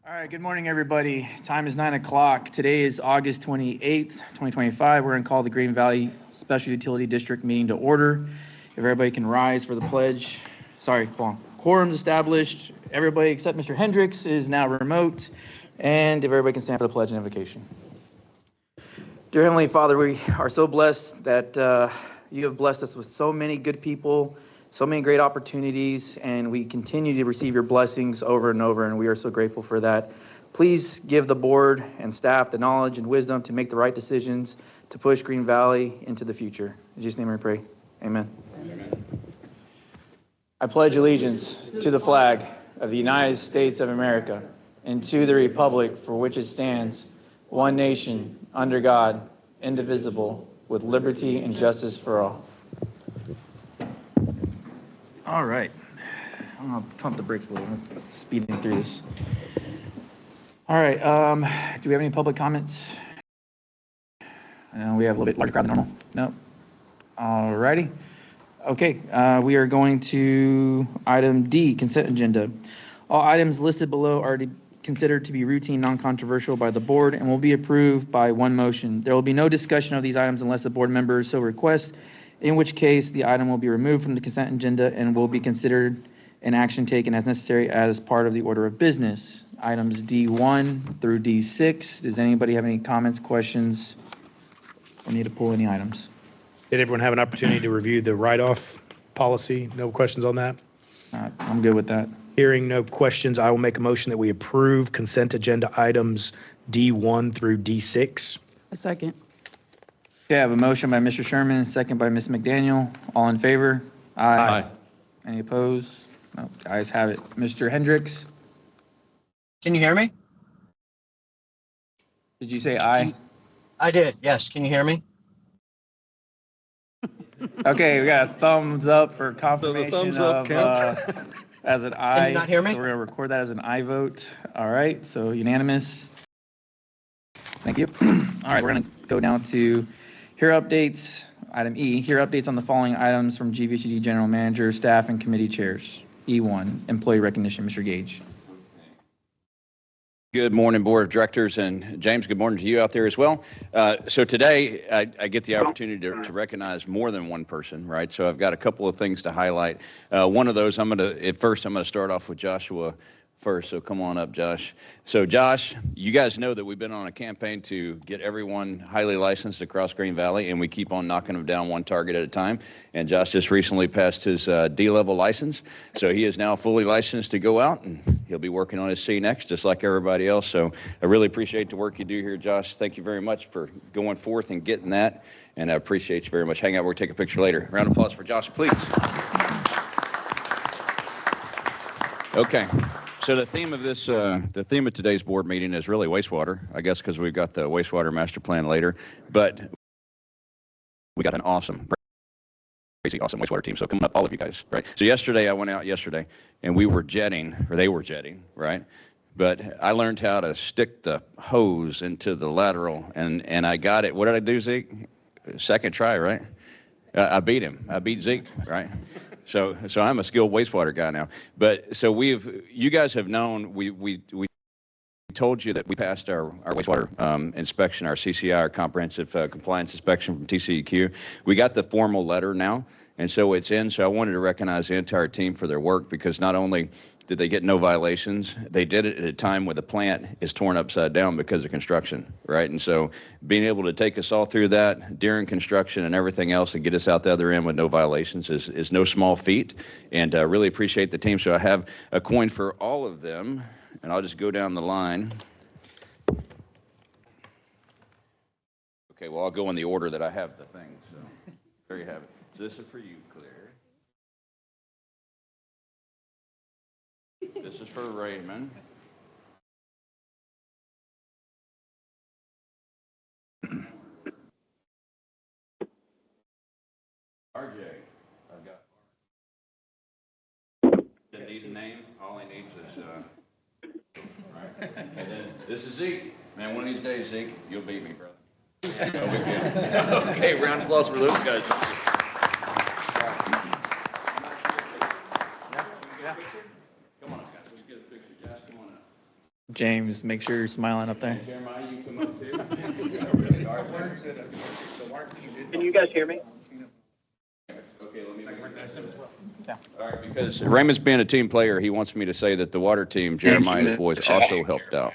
All right, good morning, everybody. Time is 9 o'clock. Today is August 28th, 2025. We're going to call the Green Valley Special Utility District meeting to order. If everybody can rise for the pledge. Sorry, hold on. Quorum's established. Everybody except Mr. Hendricks is now remote. And if everybody can stand for the pledge and invocation. Dear Heavenly Father, we are so blessed that you have blessed us with so many good people, so many great opportunities, and we continue to receive your blessings over and over, and we are so grateful for that. Please give the board and staff the knowledge and wisdom to make the right decisions to push Green Valley into the future. In Jesus' name we pray. Amen. Amen. I pledge allegiance to the flag of the United States of America and to the republic for which it stands, one nation, under God, indivisible, with liberty and justice for all. All right. I'm going to pump the brakes a little bit, speeding through this. All right. Do we have any public comments? We have a little bit larger crowd than normal. No. All righty. Okay. We are going to item D, consent agenda. All items listed below are considered to be routine, non-controversial by the board and will be approved by one motion. There will be no discussion of these items unless the board members so request, in which case the item will be removed from the consent agenda and will be considered an action taken as necessary as part of the order of business. Items D1 through D6. Does anybody have any comments, questions, or need to pull any items? Did everyone have an opportunity to review the write-off policy? No questions on that? I'm good with that. Hearing no questions, I will make a motion that we approve consent agenda items D1 through D6. A second. Okay, I have a motion by Mr. Sherman, second by Ms. McDaniel. All in favor? Aye. Any opposed? No, ayes have it. Mr. Hendricks, Can you hear me? did you say aye? I did, yes. Can you hear me? Okay, we got a thumbs up for confirmation of as an aye. Can you not hear me? So we're going to record that as an aye vote. All right, so unanimous. Thank you. All right, we're going to go down to hear updates. Item E, hear updates on the following items from GVHD General Manager, staff, and committee chairs. E1, employee recognition. Mr. Gage. Good morning, Board of Directors, and James, good morning to you out there as well. So today, I get the opportunity to recognize more than one person, right? So I've got a couple of things to highlight. One of those, I'm going to start off with Joshua first, so come on up, Josh. So Josh, you guys know that we've been on a campaign to get everyone highly licensed across Green Valley, and we keep on knocking them down one target at a time. And Josh just recently passed his D-level license, so he is now fully licensed to go out, and he'll be working on his C next, just like everybody else. So I really appreciate the work you do here, Josh. Thank you very much for going forth and getting that, and I appreciate you very much. Hang out, we'll take a picture later. Round of applause for Josh, please. Okay. So the theme of today's board meeting is really wastewater, I guess, because we've got the wastewater master plan later, but we got an crazy awesome wastewater team. So come up, all of you guys, right? So I went out yesterday and they were jetting, right? But I learned how to stick the hose into the lateral and I got it. What did I do, Zeke? Second try, right? I beat him. I beat Zeke, right? So I'm a skilled wastewater guy now. But so you guys have known, we told you that we passed our wastewater inspection, our CCI, our comprehensive compliance inspection from TCEQ. We got the formal letter now, and so it's in. So I wanted to recognize the entire team for their work, because not only did they get no violations, they did it at a time where the plant is torn upside down because of construction, right? And so being able to take us all through that during construction and everything else and get us out the other end with no violations is no small feat, and really appreciate the team. So I have a coin for all of them, and I'll just go down the line. Okay, well, I'll go in the order that I have the thing, so there you have it. So this is for you, Claire. This is for Raymond. RJ, I've got. Doesn't need a name. All he needs is, right. And then this is Zeke. Man, one of these days, Zeke, you'll beat me, brother. No big deal. Okay, round of applause for those guys. James, make sure you're smiling up there. Jeremiah, you come up too. Can you guys hear me? Okay, let me. All right, because Raymond's being a team player, he wants me to say that the water team, Jeremiah's boys, also helped out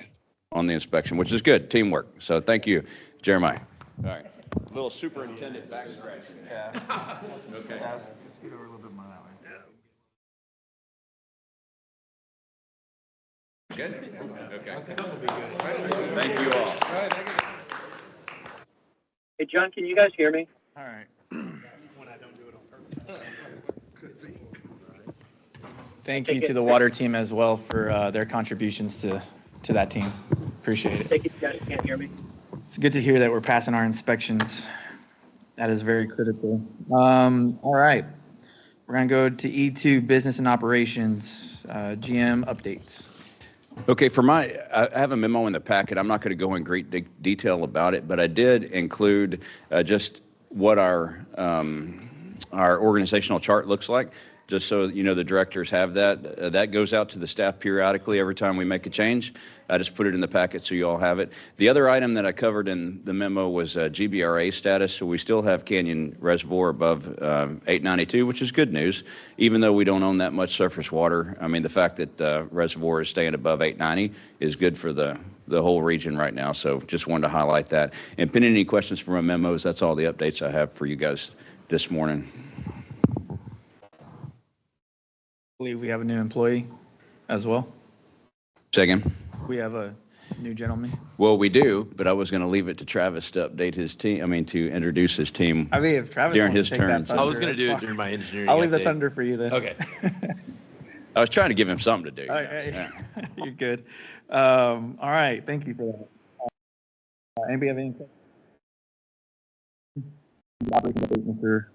on the inspection, which is good, teamwork. So thank you, Jeremiah. All right, little superintendent back scratch. Yeah. Okay. Scoot over a little bit more that way. Good? Okay. Thank you all. Hey, John, can you guys hear me? All right. Thank you to the water team as well for their contributions to that team. Appreciate it. Thank you guys can't hear me. It's good to hear that we're passing our inspections. That is very critical. All right. We're going to go to E2, business and operations, GM updates. Okay, I have a memo in the packet. I'm not going to go in great detail about it, but I did include just what our organizational chart looks like, just so you know the directors have that. That goes out to the staff periodically every time we make a change. I just put it in the packet so you all have it. The other item that I covered in the memo was GBRA status. So we still have Canyon Reservoir above 892, which is good news, even though we don't own that much surface water. I mean, the fact that reservoir is staying above 890 is good for the whole region right now. So just wanted to highlight that. And pending any questions from my memos, that's all the updates I have for you guys this morning. I believe we have a new employee as well. Say again? We have a new gentleman. Well, we do, but I was going to leave it to Travis to update his team, to introduce his team. I mean, if Travis During wants his to take that turn. thunder, I was going to do it that's during my engineering. fine. I'll leave the update. thunder for you then. Okay. I was trying to give him something to do. Okay. Yeah. You're good. All right. Thank you for that. Anybody have any questions? Mr.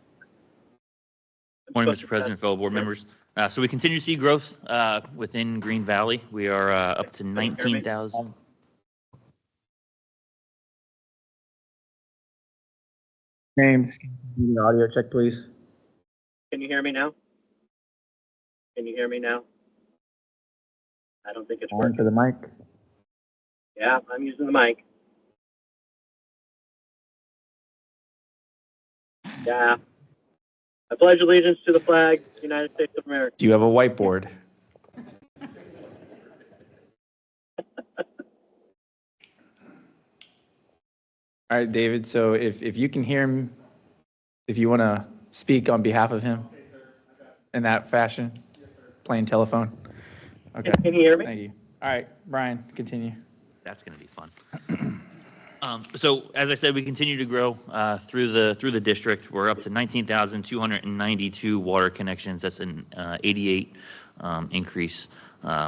Morning, Mr. President, fellow board members. So we continue to see growth within Green Valley. We are up to 19,000. Names, audio check, please. Can you hear me now? Can you hear me now? I don't think it's On working. for the mic. Yeah, I'm using the mic. Yeah. I pledge allegiance to the flag of the United States of America. Do you have a whiteboard? All right, David, so if you can hear him, if you want to speak on behalf of him in that fashion, plain telephone. Okay, Can you hear me? thank you. All right, Brian, continue. That's going to be fun. So as I said, we continue to grow through the district. We're up to 19,292 water connections. That's an 88 increase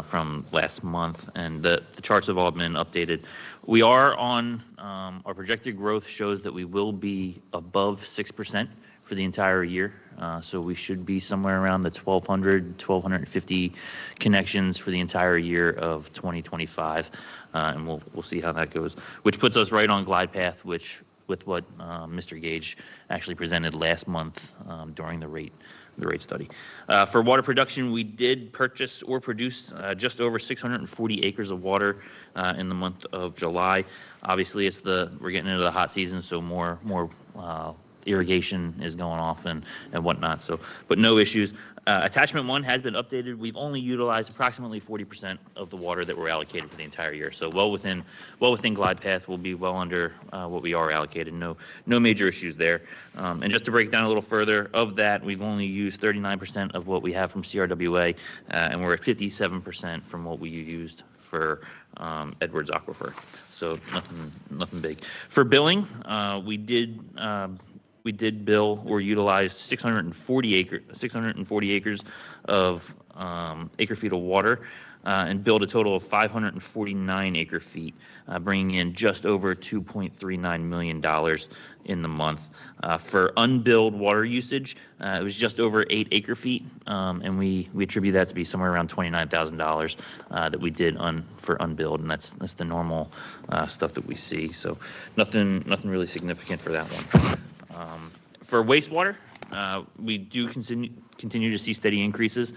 from last month, and the charts have all been updated. We are on our projected growth shows that we will be above 6% for the entire year. So we should be somewhere around the 1,250 connections for the entire year of 2025, and we'll see how that goes. Which puts us right on glide path, with what Mr. Gage actually presented last month during the rate study. For water production, we did purchase or produce just over 640 acres of water in the month of July. Obviously, we're getting into the hot season, so more irrigation is going off and whatnot. So, but no issues. Attachment 1 has been updated. We've only utilized approximately 40% of the water that we're allocated for the entire year. So well within glide path. We'll be well under what we are allocated. No major issues there. And just to break down a little further, of that, we've only used 39% of what we have from CRWA, and we're at 57% from what we used for Edwards Aquifer. So nothing big. For billing, we did bill or utilize 640 acres of acre feet of water and billed a total of 549 acre feet, bringing in just over $2.39 million in the month. For unbilled water usage, it was just over 8 acre feet, and we attribute that to be somewhere around $29,000 that we did for unbilled, and that's the normal stuff that we see. So nothing really significant for that one. For wastewater, We do continue to see steady increases.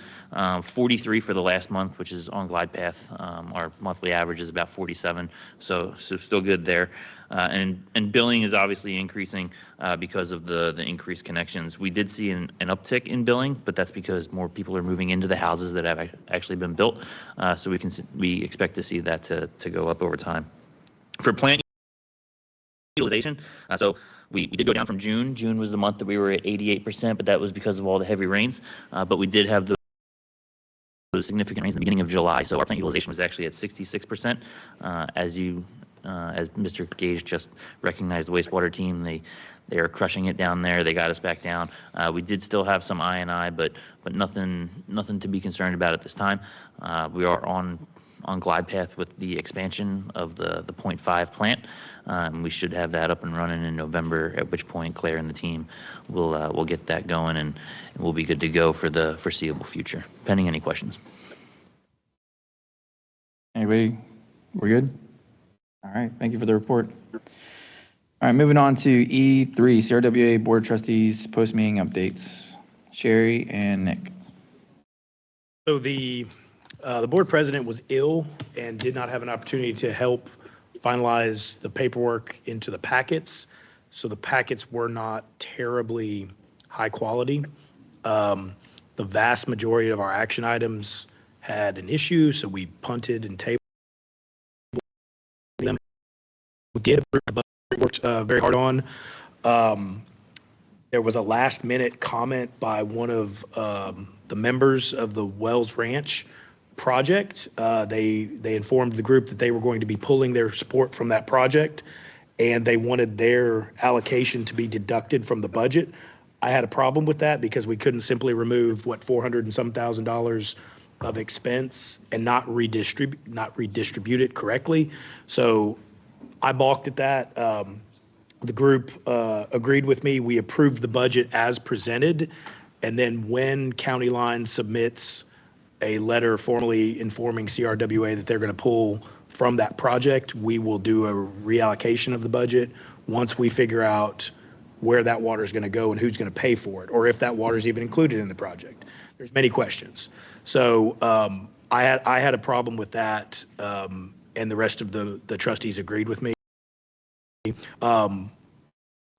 43 for the last month, which is on glide path. Our monthly average is about 47, so still good there. And billing is obviously increasing because of the increased connections. We did see an uptick in billing, but that's because more people are moving into the houses that have actually been built. So we expect to see that to go up over time. For plant utilization, so we did go down from June. June was the month that we were at 88%, but that was because of all the heavy rains. But we did have those significant rains in the beginning of July, so our plant utilization was actually at 66%. As Mr. Gage just recognized, the wastewater team, they are crushing it down there. They got us back down. We did still have some I&I, but nothing to be concerned about at this time. We are on glide path with the expansion of the 0.5 plant. We should have that up and running in November, at which point Claire and the team will get that going, and we'll be good to go for the foreseeable future, pending any questions. Anybody? We're good? All right, thank you for the report. All right, moving on to E3, CRWA Board of Trustees post-meeting updates. Sherry and Nick. So the board president was ill and did not have an opportunity to help finalize the paperwork into the packets. So the packets were not terribly high quality. The vast majority of our action items had an issue, so we punted and tabled them. We did, but worked very hard on. There was a last minute comment by one of the members of the Wells Ranch project. They informed the group that they were going to be pulling their support from that project, and they wanted their allocation to be deducted from the budget. I had a problem with that because we couldn't simply remove $400 and some thousand of expense and not redistribute it correctly. So I balked at that. The group agreed with me. We approved the budget as presented, and then when County Line submits a letter formally informing CRWA that they're going to pull from that project, we will do a reallocation of the budget once we figure out where that water is going to go and who's going to pay for it, or if that water is even included in the project. There's many questions. So I had a problem with that, and the rest of the trustees agreed with me. On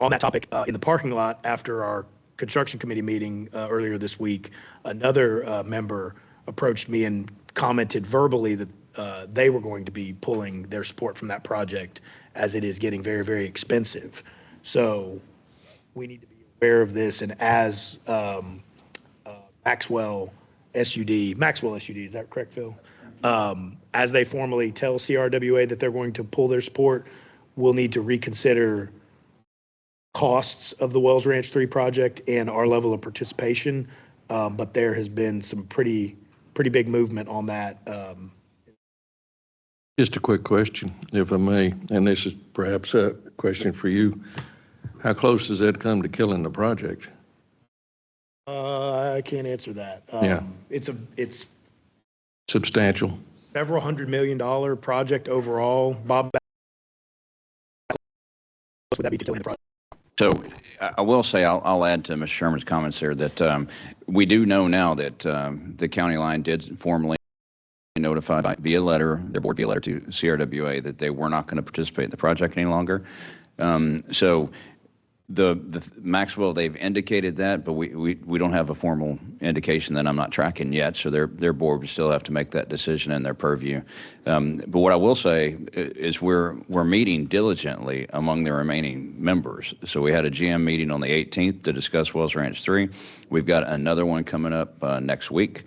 that topic, in the parking lot after our construction committee meeting earlier this week, another member approached me and commented verbally that they were going to be pulling their support from that project as it is getting very, very expensive. So we need to be aware of this, and as Maxwell SUD, is that correct, Phil? As they formally tell CRWA that they're going to pull their support, we'll need to reconsider costs of the Wells Ranch 3 project and our level of participation. But there has been some pretty big movement on that. Just a quick question, if I may, and this is perhaps a question for you. How close does that come to killing the project? I can't answer that. Yeah. It's Substantial. several $100 million project overall. Bob, would that be killing the project? So I will say, I'll add to Mr. Sherman's comments here that we do know now that the County Line did formally notify their board via letter to CRWA that they were not going to participate in the project any longer. So the Maxwell, they've indicated that, but we don't have a formal indication that I'm not tracking yet. So their board would still have to make that decision in their purview. But what I will say is we're meeting diligently among the remaining members. So we had a GM meeting on the 18th to discuss Wells Ranch 3. We've got another one coming up next week.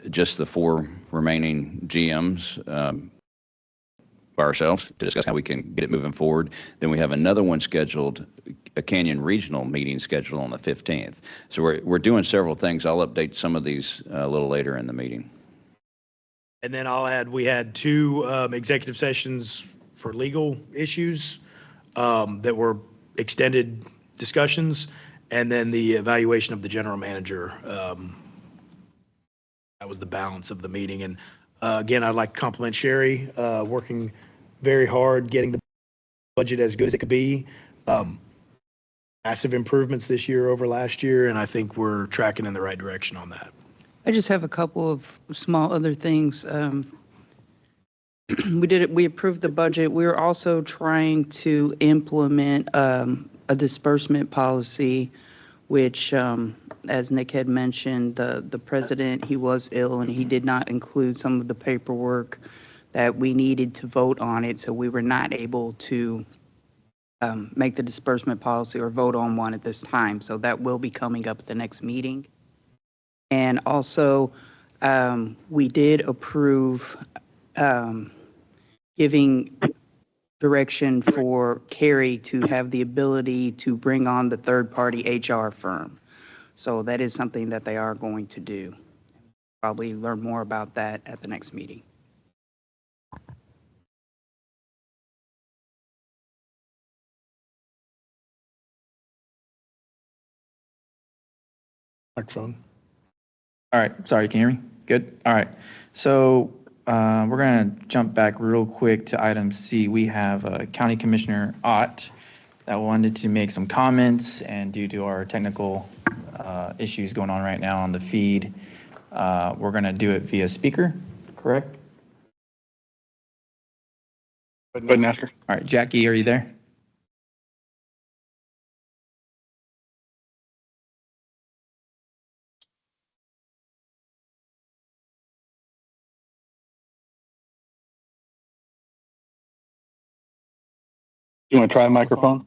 Just the 4 remaining GMs by ourselves to discuss how we can get it moving forward. Then we have another one scheduled, a Canyon Regional meeting scheduled on the 15th. So we're doing several things. I'll update some of these a little later in the meeting. And then I'll add, we had 2 executive sessions for legal issues that were extended discussions, and then the evaluation of the general manager. That was the balance of the meeting. And again, I'd like to compliment Sherry, working very hard, getting the budget as good as it could be. massive improvements this year over last year, and I think we're tracking in the right direction on that. I just have a couple of small other things. We approved the budget. We're also trying to implement a disbursement policy, which, as Nick had mentioned, the president, he was ill and he did not include some of the paperwork that we needed to vote on it, so we were not able to make the disbursement policy or vote on one at this time. So that will be coming up at the next meeting. And also, we did approve giving direction for Carrie to have the ability to bring on the third-party HR firm. So that is something that they are going to do. Probably learn more about that at the next meeting. Microphone. All right, sorry, can you hear me? Good, all right. So we're gonna jump back real quick to item C. We have County Commissioner Ott that wanted to make some comments, and due to our technical issues going on right now on the feed, we're gonna do it via speaker, correct? Bud Master. All right, Jackie, are you there? You want to try a microphone?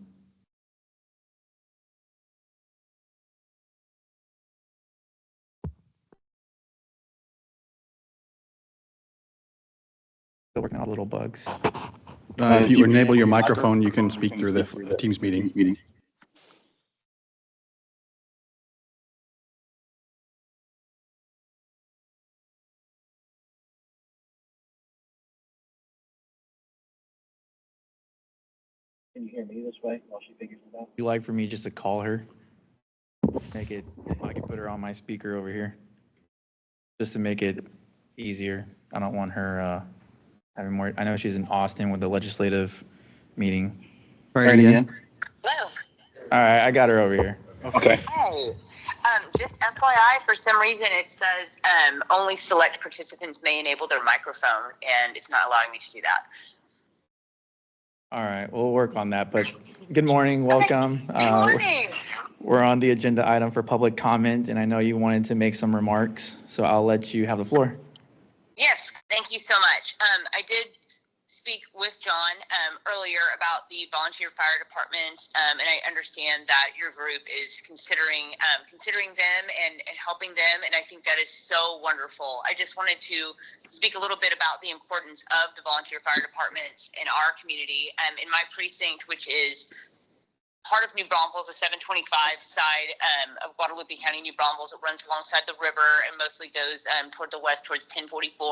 Still working on little bugs. If you enable your microphone, you can speak through the Teams meeting. Can you hear me this way while she figures it out? Would you like for me just to call her? Make it, I can put her on my speaker over here. Just to make it easier. I don't want her having more, I know she's in Austin with the legislative meeting. Try it again. Hello. All right, I got her over here. Okay. Hey. Just FYI, for some reason it says only select participants may enable their microphone, and it's not allowing me to do that. All right, we'll work on that, but good morning, welcome. Good morning. We're on the agenda item for public comment, and I know you wanted to make some remarks, so I'll let you have the floor. Yes, thank you so much. I did speak with John earlier about the volunteer fire departments, and I understand that your group is considering them and helping them, and I think that is so wonderful. I just wanted to speak a little bit about the importance of the volunteer fire departments in our community. In my precinct, which is part of New Braunfels, the 725 side of Guadalupe County, New Braunfels, it runs alongside the river and mostly goes toward the west, towards 1044.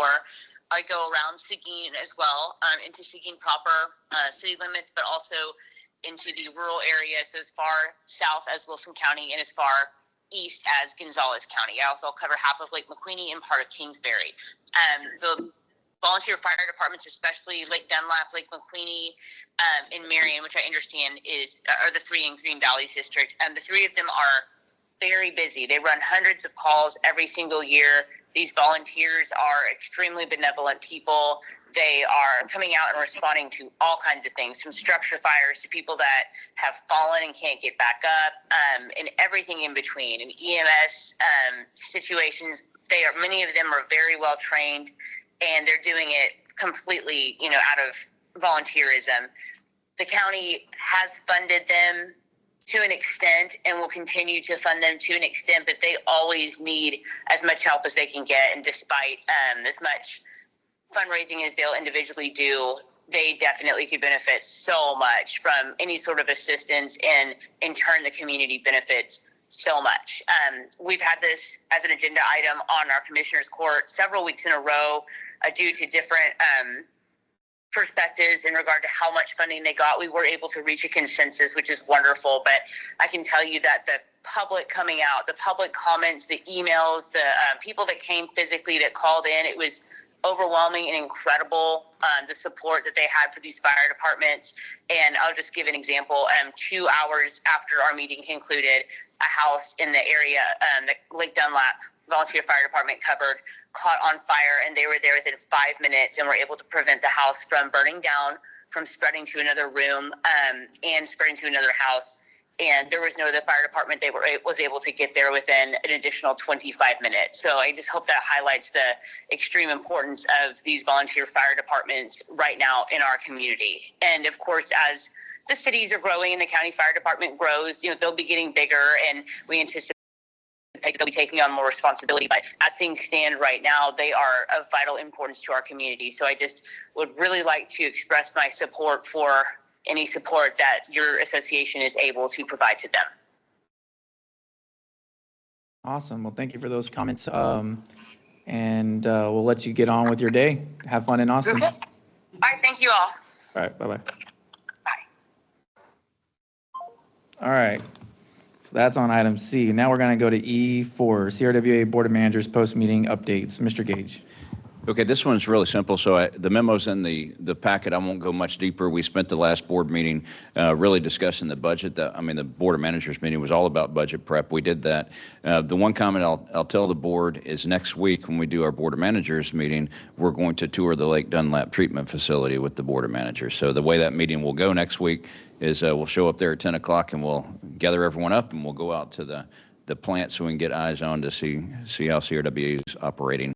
I go around Seguin as well, into Seguin proper city limits, but also into the rural area, so as far south as Wilson County and as far east as Gonzales County. I also cover half of Lake McQueeney and part of Kingsbury. The volunteer fire departments, especially Lake Dunlap, Lake McQueeney, and Marion, which I understand are the three in Green Valley's district. And the three of them are very busy. They run hundreds of calls every single year. These volunteers are extremely benevolent people. They are coming out and responding to all kinds of things, from structure fires to people that have fallen and can't get back up, and everything in between. In EMS situations, many of them are very well trained, and they're doing it completely, out of volunteerism. The county has funded them to an extent and will continue to fund them to an extent, but they always need as much help as they can get. And despite as much fundraising as they'll individually do, they definitely could benefit so much from any sort of assistance, and in turn, the community benefits so much. We've had this as an agenda item on our commissioner's court several weeks in a row due to different perspectives in regard to how much funding they got. We were able to reach a consensus, which is wonderful, but I can tell you that the public coming out, the public comments, the emails, the people that came physically, that called in, it was overwhelming and incredible, the support that they had for these fire departments. And I'll just give an example. 2 hours after our meeting concluded, a house in the area that Lake Dunlap Volunteer Fire Department covered caught on fire, and they were there within 5 minutes and were able to prevent the house from burning down, from spreading to another room, and spreading to another house. And there was no other fire department was able to get there within an additional 25 minutes. So I just hope that highlights the extreme importance of these volunteer fire departments right now in our community. And of course, as the cities are growing and the county fire department grows, they'll be getting bigger, and we anticipate they'll be taking on more responsibility. But as things stand right now, they are of vital importance to our community. So I just would really like to express my support for any support that your association is able to provide to them. Awesome. Well, thank you for those comments. And we'll let you get on with your day. Have fun in Austin. Okay. All right. Thank you all. All right. Bye-bye. Bye. All right. So that's on item C. Now we're going to go to E4, CRWA Board of Managers post-meeting updates. Mr. Gage. Okay, this one's really simple. So the memo's in the packet. I won't go much deeper. We spent the last board meeting really discussing the budget. The Board of Managers meeting was all about budget prep. We did that. The one comment I'll tell the board is next week when we do our Board of Managers meeting, we're going to tour the Lake Dunlap treatment facility with the Board of Managers. So the way that meeting will go next week is we'll show up there at 10 o'clock and we'll gather everyone up and we'll go out to the plant so we can get eyes on to see how CRWA is operating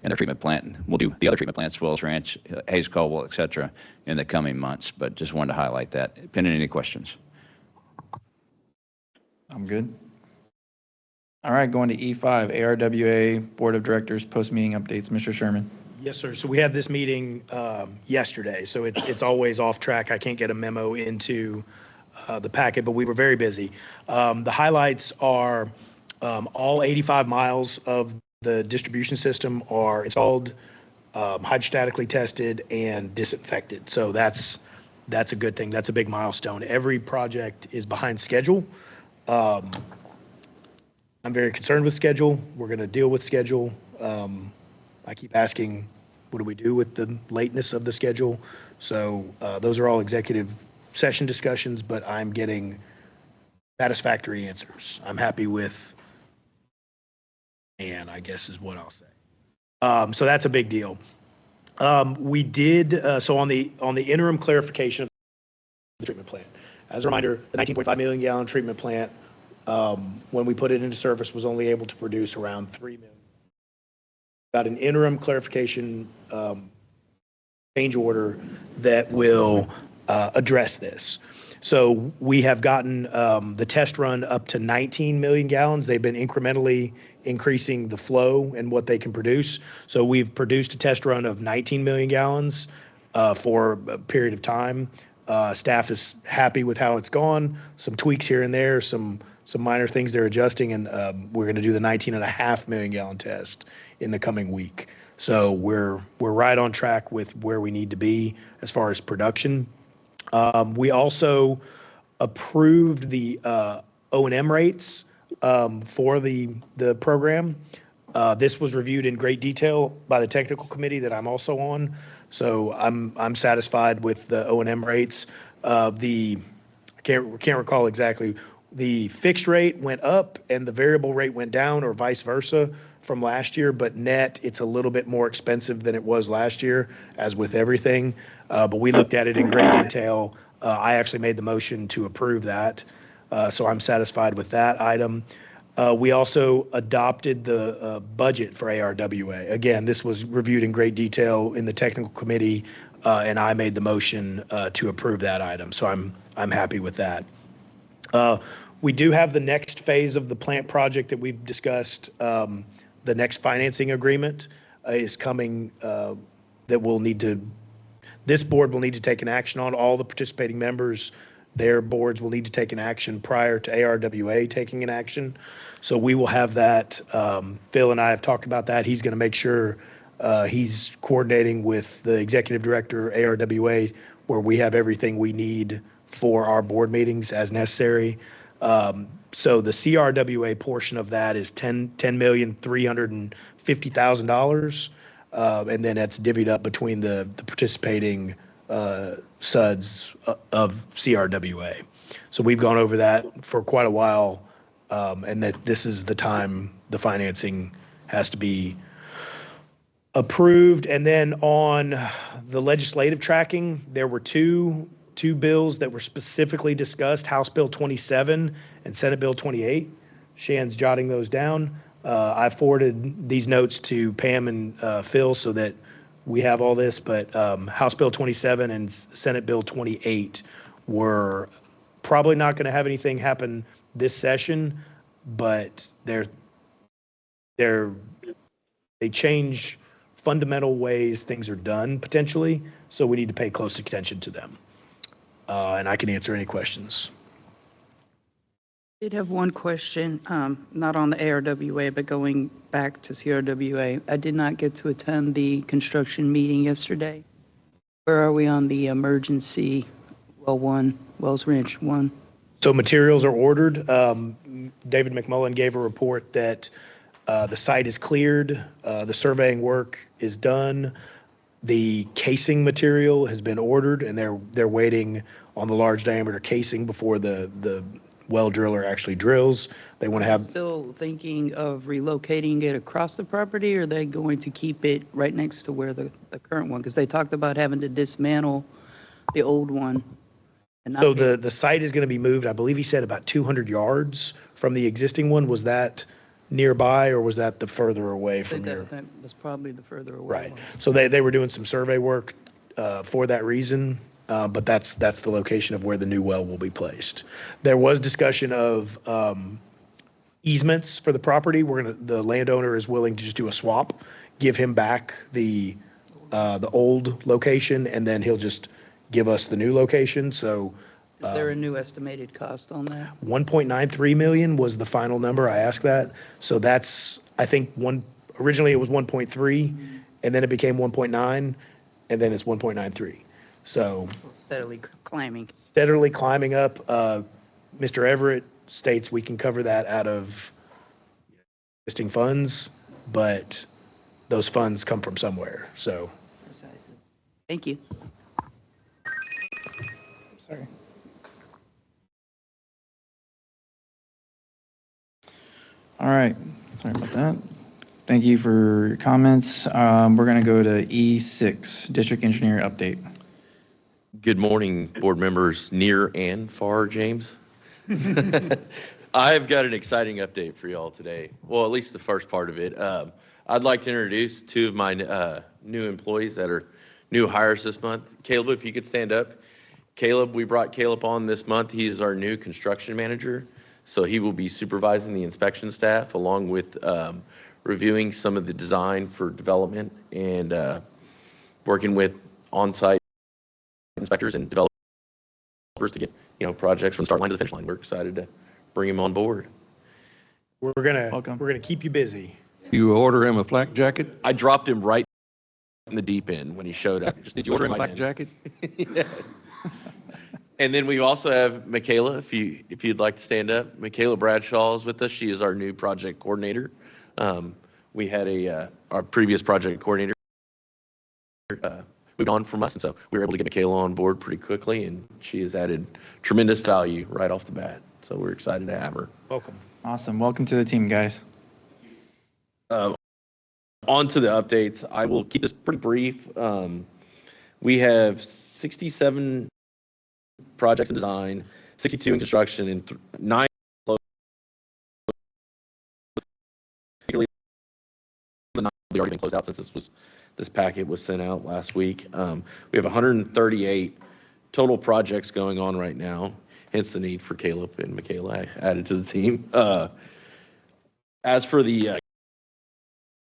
and their treatment plant. We'll do the other treatment plants, Wells Ranch, Hayes Caldwell, et cetera, in the coming months, but just wanted to highlight that. Pending any questions. I'm good. All right, going to E5, ARWA Board of Directors post-meeting updates. Mr. Sherman. Yes, sir. So we had this meeting yesterday, so it's always off track. I can't get a memo into the packet, but we were very busy. The highlights are all 85 miles of the distribution system are installed, hydrostatically tested, and disinfected. So that's a good thing. That's a big milestone. Every project is behind schedule. I'm very concerned with schedule. We're going to deal with schedule. I keep asking, what do we do with the lateness of the schedule? So those are all executive session discussions, but I'm getting satisfactory answers. I'm happy with, and I guess is what I'll say. So that's a big deal. We did, so on the interim clarification of the treatment plant. As a reminder, the 19.5 million gallon treatment plant, when we put it into service, was only able to produce around 3 million. Got an interim clarification change order that will address this. So we have gotten the test run up to 19 million gallons. They've been incrementally increasing the flow and what they can produce. So we've produced a test run of 19 million gallons for a period of time. Staff is happy with how it's gone. Some tweaks here and there, some minor things they're adjusting, and we're going to do the 19.5 million gallon test in the coming week. So we're right on track with where we need to be as far as production. We also approved the O&M rates for the program. This was reviewed in great detail by the technical committee that I'm also on. So I'm satisfied with the O&M rates. I can't recall exactly. The fixed rate went up and the variable rate went down, or vice versa from last year, but net, it's a little bit more expensive than it was last year, as with everything. But we looked at it in great detail. I actually made the motion to approve that, so I'm satisfied with that item. We also adopted the budget for ARWA. Again, this was reviewed in great detail in the technical committee, and I made the motion to approve that item. So I'm happy with that. We do have the next phase of the plant project that we've discussed. The next financing agreement is coming that we'll need to, this board will need to take an action on. All the participating members, their boards will need to take an action prior to ARWA taking an action. So we will have that. Phil and I have talked about that. He's going to make sure he's coordinating with the executive director, ARWA, where we have everything we need for our board meetings as necessary. So the CRWA portion of that is $10,350,000. and then that's divvied up between the participating SUDs of CRWA. So we've gone over that for quite a while, and that this is the time the financing has to be approved. And then on the legislative tracking, there were two bills that were specifically discussed, House Bill 27 and Senate Bill 28. Shan's jotting those down. I forwarded these notes to Pam and Phil so that we have all this, but House Bill 27 and Senate Bill 28 were probably not going to have anything happen this session, but they change fundamental ways things are done potentially, so we need to pay close attention to them. And I can answer any questions. I did have one question, not on the ARWA, but going back to CRWA. I did not get to attend the construction meeting yesterday. Where are we on the emergency Wells Ranch 1? So materials are ordered. David McMullen gave a report that the site is cleared, the surveying work is done, the casing material has been ordered, and they're waiting on the large diameter casing before the well driller actually drills. They want to have. Still thinking of relocating it across the property, or are they going to keep it right next to where the current one? Because they talked about having to dismantle the old one. And So the site is going to be moved, I believe he said about 200 yards from the existing one. Was that nearby, or was that the further away from here? That was probably the further away Right. one. So they were doing some survey work for that reason, but that's the location of where the new well will be placed. There was discussion of easements for the property. The landowner is willing to just do a swap, give him back the old location, and then he'll just give us the new location. So Is there a new estimated cost on that? 1.93 million was the final number. I asked that. So that's, I think, originally it was 1.3, and then it became 1.9, and then it's 1.93. So Steadily climbing. steadily climbing up. Mr. Everett states we can cover that out of existing funds, but those funds come from somewhere. So Thank you. Sorry. All right, sorry about that. Thank you for your comments. We're going to go to E6, District Engineer Update. Good morning, board members near and far, James. I've got an exciting update for y'all today. Well, at least the first part of it. I'd like to introduce two of my new employees that are new hires this month. Caleb, if you could stand up. Caleb, we brought Caleb on this month. He's our new construction manager. So he will be supervising the inspection staff along with reviewing some of the design for development and working with on-site inspectors and developers to get projects from start line to the finish line. We're excited to bring him on board. we're gonna keep you busy. You order him a flak jacket? I dropped him right in the deep end when he showed up. Did you order him a flak jacket? Yeah. And then we also have Michaela, if you'd like to stand up. Michaela Bradshaw is with us. She is our new project coordinator. We had our previous project coordinator moved on from us, and so we were able to get Michaela on board pretty quickly, and she has added tremendous value right off the bat. So we're excited to have her. Welcome. Awesome. Welcome to the team, guys. On to the updates. I will keep this pretty brief. We have 67 projects in design, 62 in construction, and 9 already been closed out since this packet was sent out last week. We have 138 total projects going on right now, hence the need for Caleb and Michaela added to the team. As for the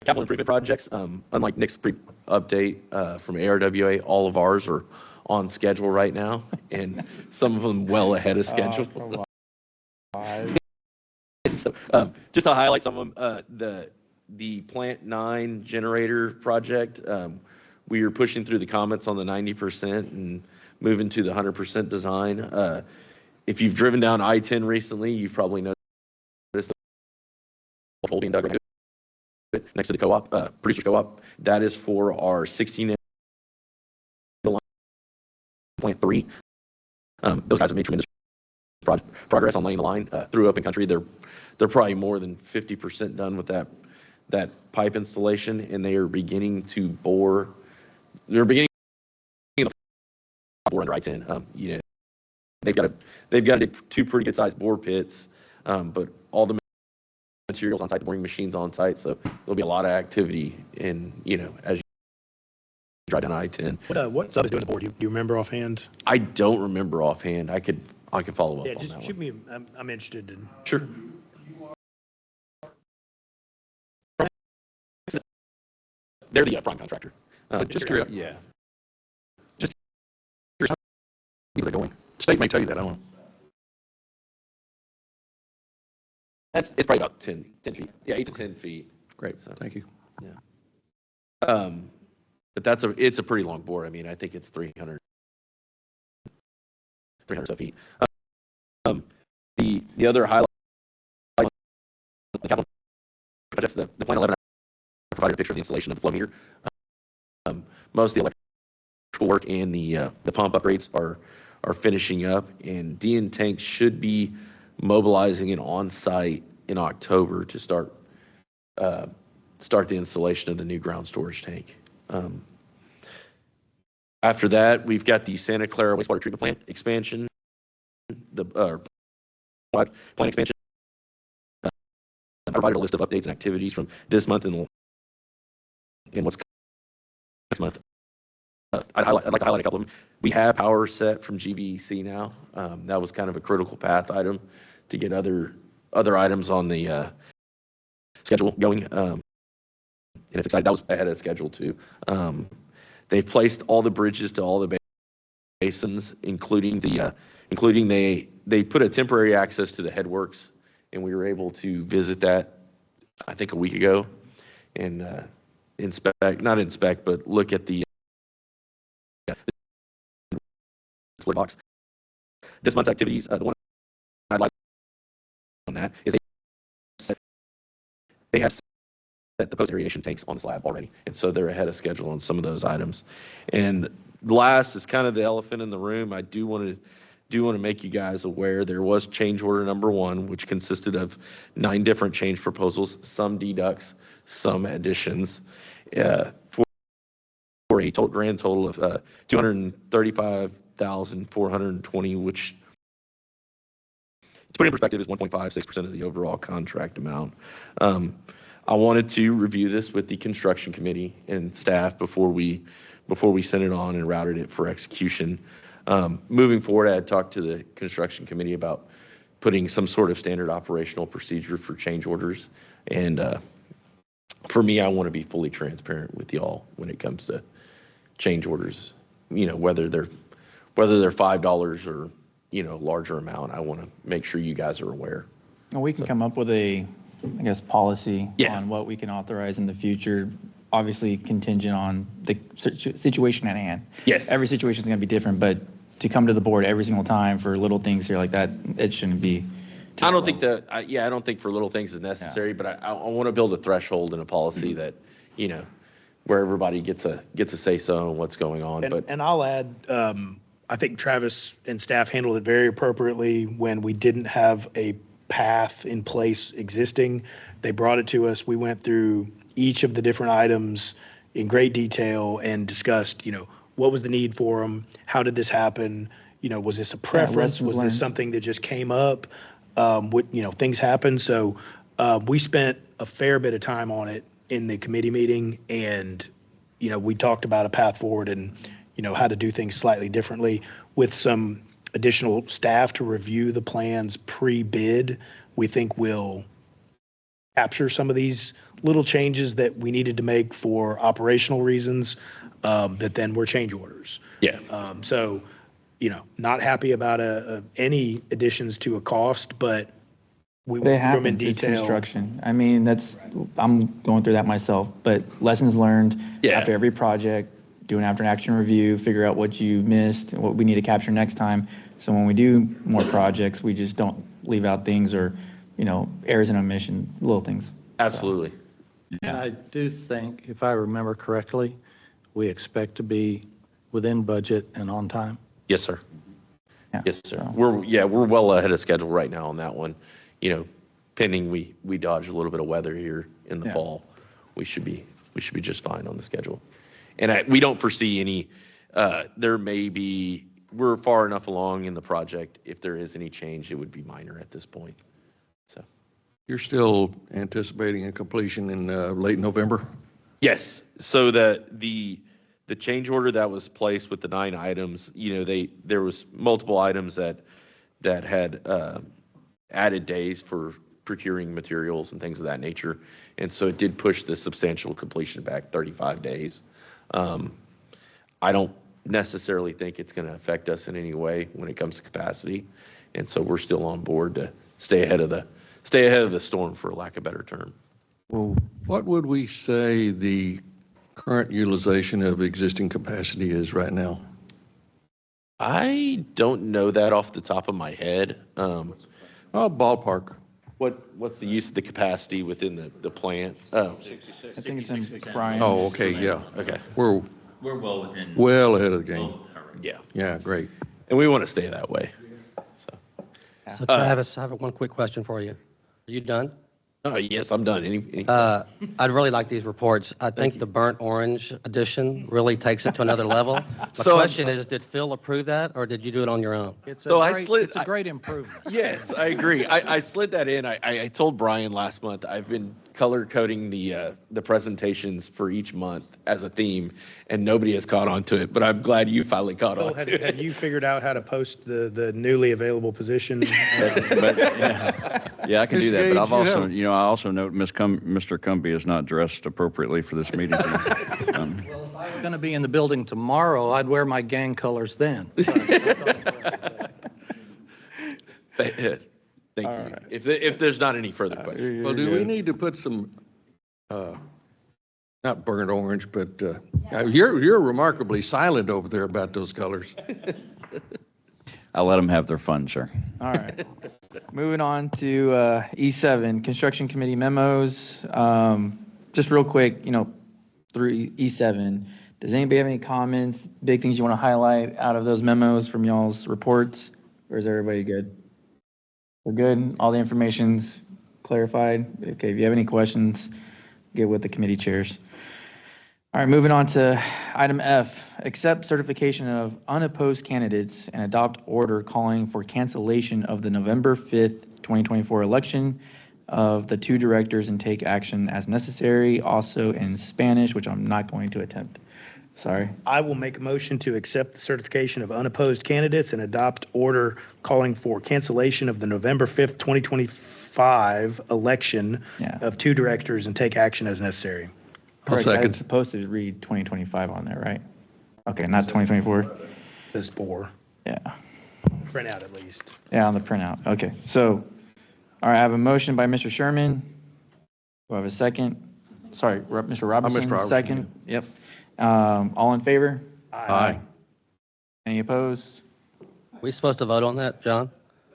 capital improvement projects, unlike Nick's update from ARWA, all of ours are on schedule right now, and some of them well ahead of schedule. So, just to highlight some of them, the Plant 9 generator project, we are pushing through the comments on the 90% and moving to the 100% design. If you've driven down I-10 recently, you've probably noticed the hole being dug next to the co-op, producers co-op. That is for our 16 plant 3. Those guys have made tremendous progress on laying the line through open country. They're probably more than 50% done with that pipe installation, and they are beginning to bore. They're beginning to bore under I-10. You know, they've got to dig 2 pretty good sized bore pits, but all the materials on site, the boring machines on site, so there'll be a lot of activity in, you know, as you drive down I-10. What sub is doing the board? Do you remember offhand? I don't remember offhand. I could follow up Yeah, on just that shoot one. me. I'm interested in. Sure. They're the prime contractor. Just curious. Yeah. Just curious how deep are they going? State may tell you that. I don't know. It's probably about 10 feet. Yeah, 8 to 10 feet. Great. So, Thank you. but it's a pretty long bore. I mean, I think it's 300 so feet. The other highlight, the capital projects, the Plan 11, I provided a picture of the installation of the flow meter. Most of the electrical work and the pump upgrades are finishing up, and DN Tank should be mobilizing it on site in October to start the installation of the new ground storage tank. After that, we've got the Santa Clara wastewater treatment plant expansion, the plant expansion. I provided a list of updates and activities from this month and what's next month. I'd like to highlight a couple of them. We have power set from GVEC now. That was kind of a critical path item to get other items on the schedule going. And it's exciting. That was ahead of schedule too. They've placed all the bridges to all the basins, including they put a temporary access to the headworks, and we were able to visit that, I think, a week ago, and not inspect, but look at the split box. This month's activities, the one I'd like on that is they have set the post aeration tanks on the slab already, and so they're ahead of schedule on some of those items. And last is kind of the elephant in the room. I do want to make you guys aware there was change order number 1, which consisted of 9 different change proposals, some deducts, some additions, for a grand total of $235,420, which, to put in perspective, is 1.56% of the overall contract amount. I wanted to review this with the construction committee and staff before we sent it on and routed it for execution. Moving forward, I had talked to the construction committee about putting some sort of standard operational procedure for change orders. And for me, I want to be fully transparent with y'all when it comes to change orders. You know, whether they're $5 or, you know, larger amount, I want to make sure you guys are aware. And we can come up with a, I guess, policy Yeah. on what we can authorize in the future, obviously contingent on the situation at hand. Yes. Every situation is going to be different, but to come to the board every single time for little things here like that, it shouldn't be. I don't think I don't think for little things is necessary, but I want to build a threshold and a policy that, you know, where everybody gets a say so on what's going on. And I'll add, I think Travis and staff handled it very appropriately when we didn't have a path in place existing. They brought it to us. We went through each of the different items in great detail and discussed, you know, what was the need for them? How did this happen? You know, was this a preference? lessons Was learned. this something that just came up? You know, things happen. So we spent a fair bit of time on it in the committee meeting, and, you know, we talked about a path forward and, you know, how to do things slightly differently with some additional staff to review the plans pre-bid. We think will capture some of these little changes that we needed to make for operational reasons, that then were change orders. Yeah. So, you know, not happy about any additions to a cost, but we It went through them in happens, it's detail. construction. I mean, I'm going through that myself, but lessons learned Yeah. after every project, do an after action review, figure out what you missed, what we need to capture next time. So when we do more projects, we just don't leave out things or, you know, errors and omission, little things. Absolutely. And I do think, if I remember correctly, we expect to be within budget and on time. Yes, sir. Yeah. Yes, sir. We're well ahead of schedule right now on that one. You know, pending we dodge a little bit of weather here in the Yeah. fall, we should be just fine on the schedule. And we don't foresee any, we're far enough along in the project. If there is any change, it would be minor at this point. So. You're still anticipating a completion in late November? Yes. So the change order that was placed with the 9 items, you know, there was multiple items that had added days for procuring materials and things of that nature. And so it did push the substantial completion back 35 days. I don't necessarily think it's going to affect us in any way when it comes to capacity. And so we're still on board to stay ahead of the storm, for lack of a better term. Well, what would we say the current utilization of existing capacity is right now? I don't know that off the top of my head. Ballpark. What's the use of the capacity within the plant? Oh, I think it's in Brian. Oh, okay, yeah. okay. We're well ahead of the game. Yeah. Yeah, great. And we want to stay that way. So Travis, I have one quick question for you. Are you done? Oh, yes, I'm done. Any I'd really like these reports. I think the burnt orange edition really takes it to another level. My So- question is, did Phil approve that, or did you do it on your own? It's So I great, slid- it's a great improvement. Yes, I agree. I slid that in. I told Brian last month, I've been color coding the presentations for each month as a theme, and nobody has caught on to it, but I'm glad you finally caught on to it. Have you figured out how to post the newly available position? But, yeah, I can do Mr. that, but I've Gage, you also, have- I also note Mr. Cumbie is not dressed appropriately for this meeting. Um, Well, if I were going to be in the building tomorrow, I'd wear my gang colors then. Thank you. If there's not any further questions. Well, do we need to put some, not burnt orange, but you're remarkably silent over there about those colors. I'll let them have their fun, sir. All right. Moving on to E7, Construction Committee memos. Just real quick, through E7, does anybody have any comments, big things you want to highlight out of those memos from y'all's reports? Or is everybody good? We're good? All the information's clarified? Okay, if you have any questions, get with the committee chairs. All right, moving on to item F, accept certification of unopposed candidates and adopt order calling for cancellation of the November 5th, 2024 election of the 2 directors and take action as necessary, also in Spanish, which I'm not going to attempt. Sorry. I will make a motion to accept the certification of unopposed candidates and adopt order calling for cancellation of the November 5th, 2025 election Yeah. of 2 directors and take action as necessary. I'll Correct, second. it's supposed to read 2025 on there, right? Okay, not 2024? It says 4. Yeah. Print out at least. Yeah, on the printout. Okay, so, all right, I have a motion by Mr. Sherman. Do I have a second? Sorry, Mr. Robinson, Robinson, second. Yep. All in favor? Aye. Any opposed? We supposed to vote on that, John?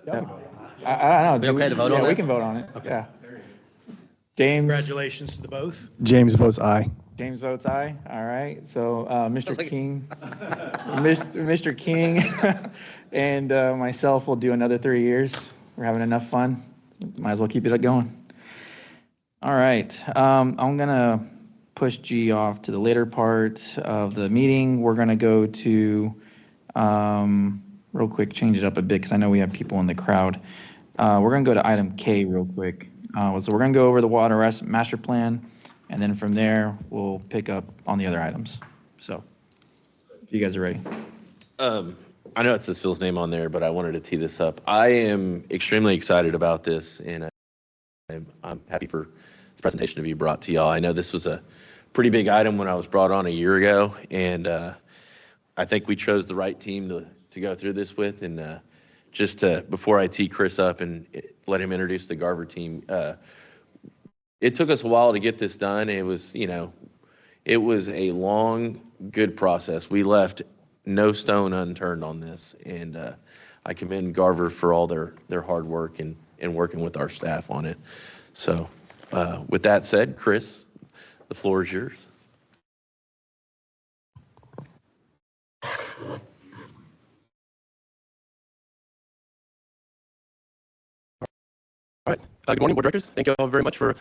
I don't know. We Do okay to vote on Yeah, we that? can vote on it. Yeah. James? Congratulations to the both. James votes aye. James votes aye. All right. So, Mr. King, Mr. King and myself will do another 3 years. We're having enough fun. Might as well keep it going. All right. I'm going to push G off to the later part of the meeting. We're going to go to, real quick, change it up a bit because I know we have people in the crowd. We're going to go to item K real quick. So we're going to go over the water master plan, and then from there, we'll pick up on the other items. So if you guys are ready. I know it says Phil's name on there, but I wanted to tee this up. I am extremely excited about this, and I'm happy for this presentation to be brought to y'all. I know this was a pretty big item when I was brought on a year ago, and I think we chose the right team to go through this with. And just before I tee Chris up and let him introduce the Garver team, it took us a while to get this done. It was a long, good process. We left no stone unturned on this, and I commend Garver for all their hard work and working with our staff on it. So with that said, Chris, The floor is yours. All right. Good morning, Board Directors. Thank you all very much for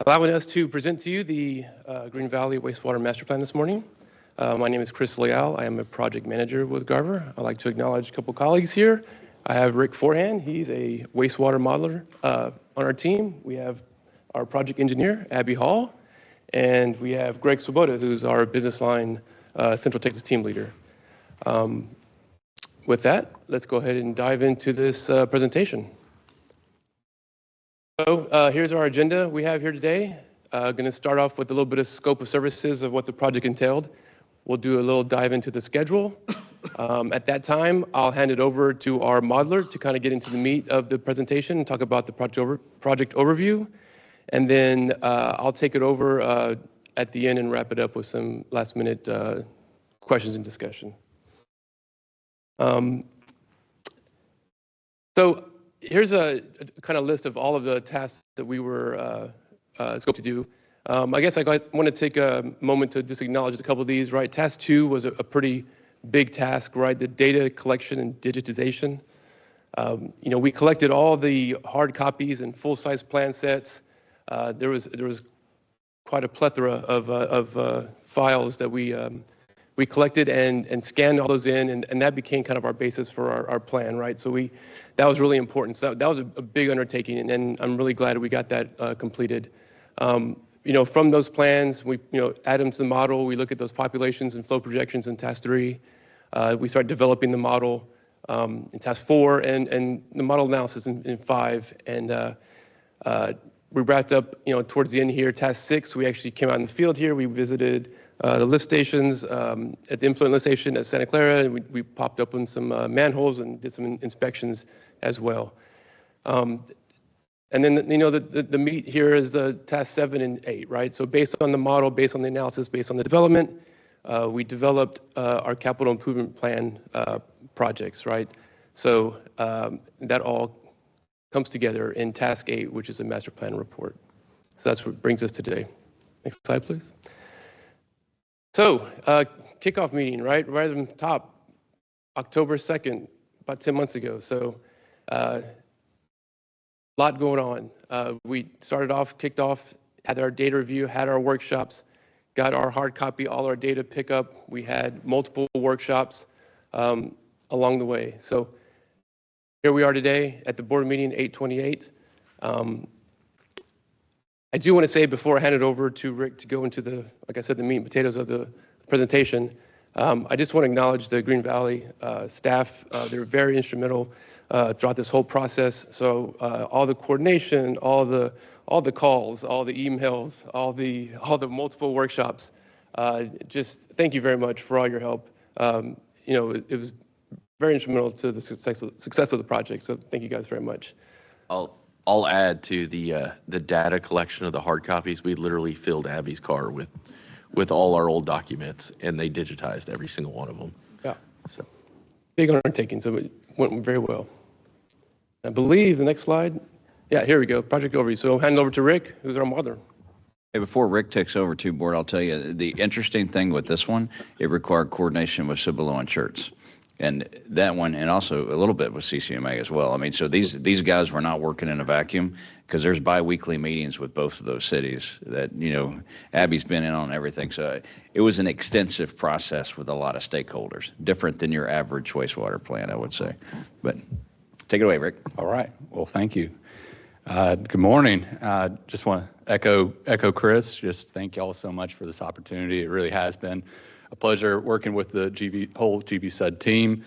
allowing us to present to you the Green Valley Wastewater Master Plan this morning. My name is Chris Leal. I am a project manager with Garver. I'd like to acknowledge a couple colleagues here. I have Rick Forehand. He's a wastewater modeler on our team. We have our project engineer, Abby Hall, and we have Greg Swoboda, who's our business line Central Texas team leader. With that, let's go ahead and dive into this presentation. So here's our agenda we have here today. Going to start off with a little bit of scope of services of what the project entailed. We'll do a little dive into the schedule. At that time, I'll hand it over to our modeler to kind of get into the meat of the presentation and talk about the project overview. And then I'll take it over at the end and wrap it up with some last minute questions and discussion. So here's a kind of list of all of the tasks that we were scoped to do. I guess I want to take a moment to just acknowledge a couple of these, right? Task 2 was a pretty big task, right? The data collection and digitization. You know, we collected all the hard copies and full-size plan sets. There was quite a plethora of files that we collected and scanned all those in, and that became kind of our basis for our plan, right? So that was really important. So that was a big undertaking, and I'm really glad we got that completed. You know, from those plans, we add them to the model. We look at those populations and flow projections in task 3. We start developing the model in task 4 and the model analysis in 5. And we wrapped up, towards the end here, task 6. We actually came out in the field here. We visited the lift stations at the influent lift station at Santa Clara, and we popped open some manholes and did some inspections as well. And then, the meat here is the task 7 and 8, right? So based on the model, based on the analysis, based on the development, we developed our capital improvement plan projects, right? So that all comes together in task 8, which is a master plan report. So that's what brings us to today. Next slide, please. So kickoff meeting, right at the top, October 2nd, about 10 months ago. So a lot going on. We kicked off, had our data review, had our workshops, got our hard copy, all our data pickup. We had multiple workshops along the way. So here we are today at the board meeting, 8/28. I do want to say before I hand it over to Rick to go into like I said, the meat and potatoes of the presentation, I just want to acknowledge the Green Valley staff. They're very instrumental throughout this whole process. So all the coordination, all the calls, all the emails, all the multiple workshops. Just thank you very much for all your help. It was very instrumental to the success of the project. So thank you guys very much. I'll add to the data collection of the hard copies. We literally filled Abby's car with all our old documents, and they digitized every single one of them. Yeah. So big undertaking. So it went very well. I believe the next slide. Yeah, here we go. Project overview. So I'll hand it over to Rick, who's our modeler. Hey, before Rick takes over to board, I'll tell you the interesting thing with this one, it required coordination with Cibolo and Schertz. And that one, and also a little bit with CCMA as well. I mean, so these guys were not working in a vacuum, because there's bi-weekly meetings with both of those cities that, Abby's been in on everything. So it was an extensive process with a lot of stakeholders, different than your average wastewater plant, I would say. But take it away, Rick. All right. Well, thank you. Good morning. Just want to echo Chris. Just thank you all so much for this opportunity. It really has been a pleasure working with the whole GVSUD team.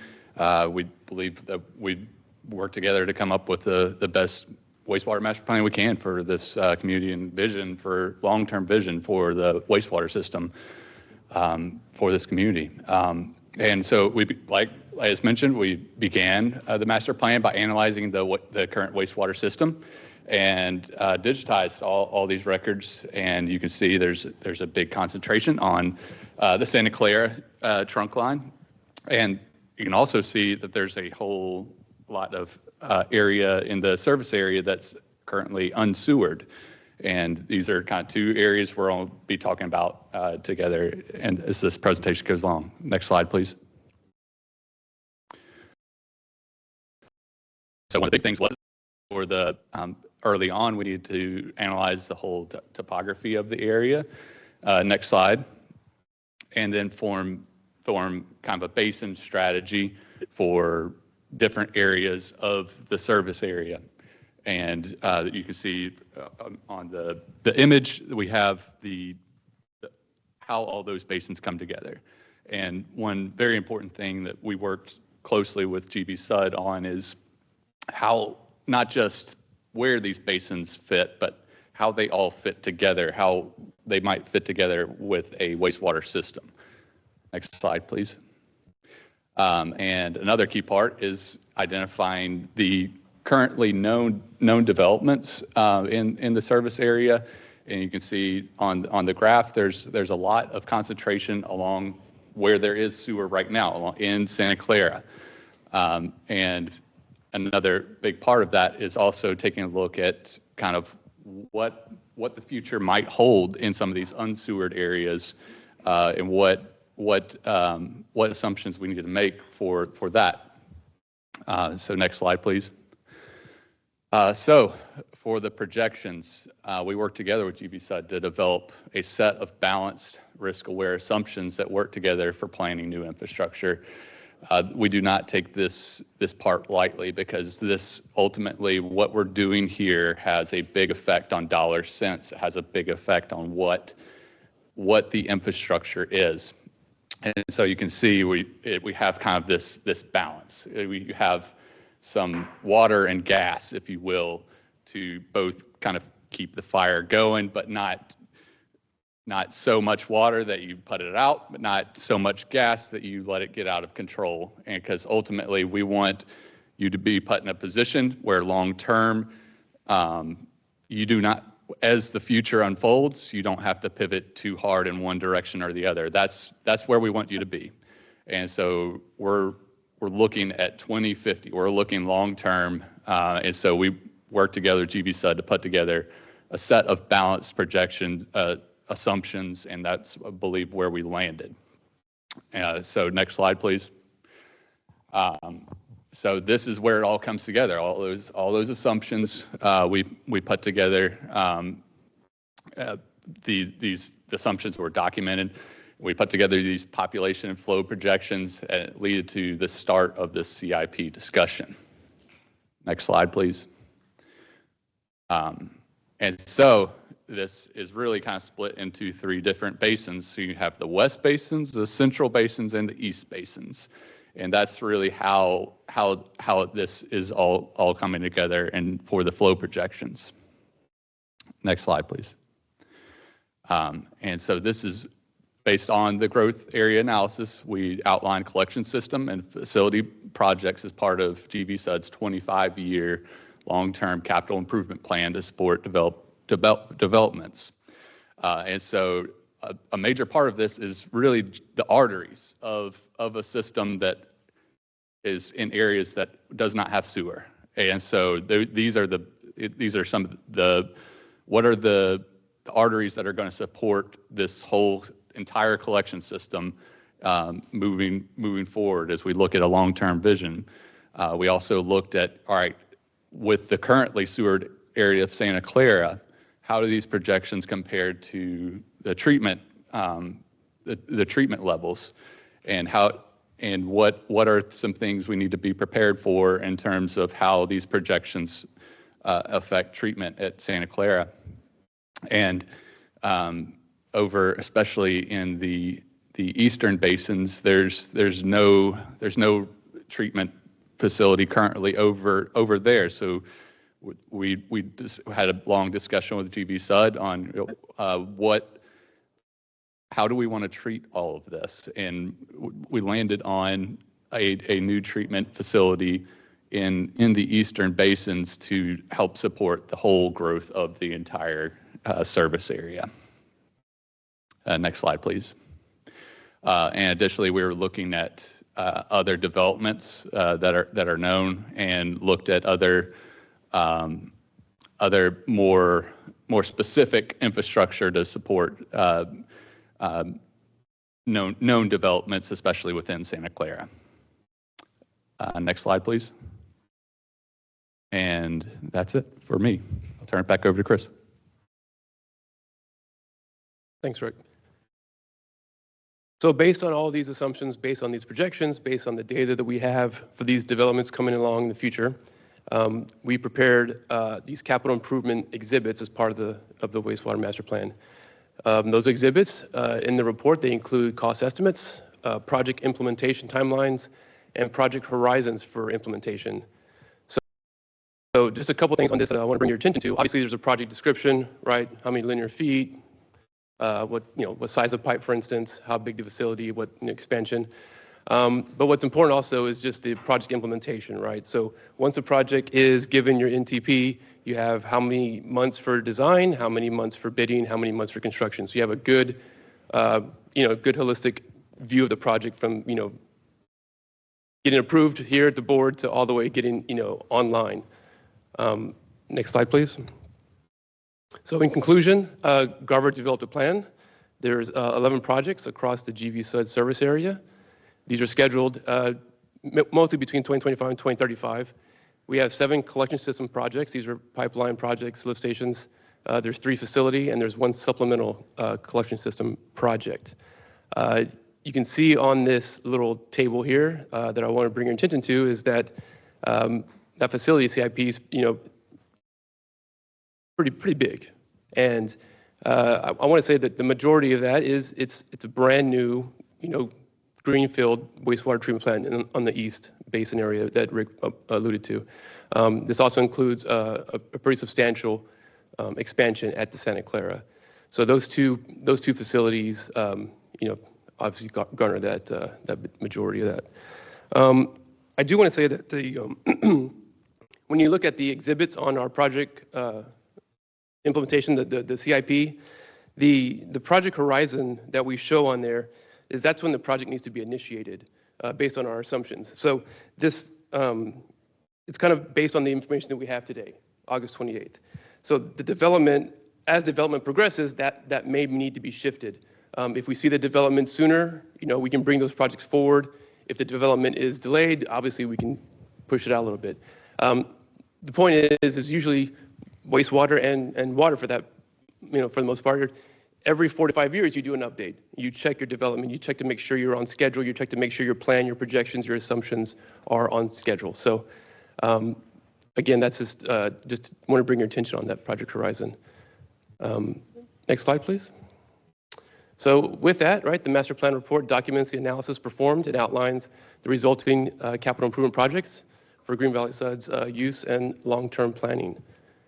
We believe that we work together to come up with the best wastewater master plan we can for this community and vision for long-term vision for the wastewater system for this community. And so like as mentioned, we began the master plan by analyzing the current wastewater system and digitized all these records. And you can see there's a big concentration on the Santa Clara trunk line. And you can also see that there's a whole lot of area in the service area that's currently unsewered. And these are kind of two areas we're going to be talking about together and as this presentation goes along. Next slide, please. So one of the big things was for the early on, we needed to analyze the whole topography of the area. Next slide. And then form kind of a basin strategy for different areas of the service area. And you can see on the image, we have how all those basins come together. And one very important thing that we worked closely with GB SUD on is how, not just where these basins fit, but how they all fit together, how they might fit together with a wastewater system. Next slide, please. And another key part is identifying the currently known developments in the service area. And you can see on the graph, there's a lot of concentration along where there is sewer right now in Santa Clara. And another big part of that is also taking a look at kind of what the future might hold in some of these unsewered areas and what assumptions we need to make for that. So next slide, please. So for the projections, we worked together with GB SUD to develop a set of balanced, risk-aware assumptions that work together for planning new infrastructure. We do not take this part lightly because this ultimately, what we're doing here has a big effect on dollar cents. It has a big effect on what the infrastructure is. And so you can see we have kind of this balance. We have some water and gas, if you will, to both kind of keep the fire going, but not so much water that you put it out, but not so much gas that you let it get out of control. And because ultimately we want you to be put in a position where long-term you do not, as the future unfolds, you don't have to pivot too hard in one direction or the other. That's where we want you to be. And so we're looking at 2050. We're looking long-term. And so we worked together, GB SUD, to put together a set of balanced projections, assumptions, and that's, I believe, where we landed. So next slide, please. So this is where it all comes together. All those assumptions we put together. These assumptions were documented. We put together these population and flow projections that lead to the start of this CIP discussion. Next slide, please. And so this is really kind of split into three different basins. So you have the west basins, the central basins, and the east basins. And that's really how this is all coming together and for the flow projections. Next slide, please. And so this is based on the growth area analysis. We outlined collection system and facility projects as part of GB SUD's 25-year long-term capital improvement plan to support developments. And so a major part of this is really the arteries of a system that is in areas that does not have sewer. And so these are some of the what are the arteries that are going to support this whole entire collection system moving forward as we look at a long-term vision. We also looked at, all right, with the currently sewered area of Santa Clara, how do these projections compare to the treatment, the treatment levels, and what are some things we need to be prepared for in terms of how these projections affect treatment at Santa Clara, and especially in the eastern basins, there's no treatment facility currently over there. So we just had a long discussion with GB SUD on how do we want to treat all of this, and we landed on a new treatment facility in the eastern basins to help support the whole growth of the entire service area. Next slide, please. And additionally, we were looking at other developments that are known and looked at other other more specific infrastructure to support known developments, especially within Santa Clara. Next slide, please. And that's it for me. I'll turn it back over to Chris. Thanks, Rick. So based on all these assumptions, based on these projections, based on the data that we have for these developments coming along in the future, we prepared these capital improvement exhibits as part of the wastewater master plan. Those exhibits in the report, they include cost estimates, project implementation timelines, and project horizons for implementation. So just a couple things on this that I want to bring your attention to. Obviously, there's a project description, right? How many linear feet, what size of pipe, for instance, how big the facility, what expansion. But what's important also is just the project implementation, right? So once a project is given your NTP, you have how many months for design, how many months for bidding, how many months for construction. So you have a good, good holistic view of the project from, getting approved here at the board to all the way getting, online. Next slide, please. So in conclusion, Garver developed a plan. There's 11 projects across the GV-SUD service area. These are scheduled mostly between 2025 and 2035. We have 7 collection system projects. These are pipeline projects, lift stations. There's 3 facility, and there's 1 supplemental collection system project. You can see on this little table here that I want to bring your attention to is that that facility CIP is, pretty big. And I want to say that the majority of that is it's a brand new, greenfield wastewater treatment plant on the East Basin area that Rick alluded to. This also includes a pretty substantial expansion at the Santa Clara. So those two facilities, obviously garner that majority of that. I do want to say that the when you look at the exhibits on our project implementation, the CIP, the project horizon that we show on there is that's when the project needs to be initiated based on our assumptions. So this, it's kind of based on the information that we have today, August 28th. So the development, as development progresses, that may need to be shifted. If we see the development sooner, we can bring those projects forward. If the development is delayed, obviously we can push it out a little bit. The point is usually wastewater and water for that, for the most part. Every 4 to 5 years, you do an update. You check your development. You check to make sure you're on schedule. You check to make sure your plan, your projections, your assumptions are on schedule. So, again, that's just want to bring your attention on that project horizon. Next slide, please. So with that, right, the master plan report documents the analysis performed. It outlines the resulting capital improvement projects for Green Valley SUD's use and long-term planning.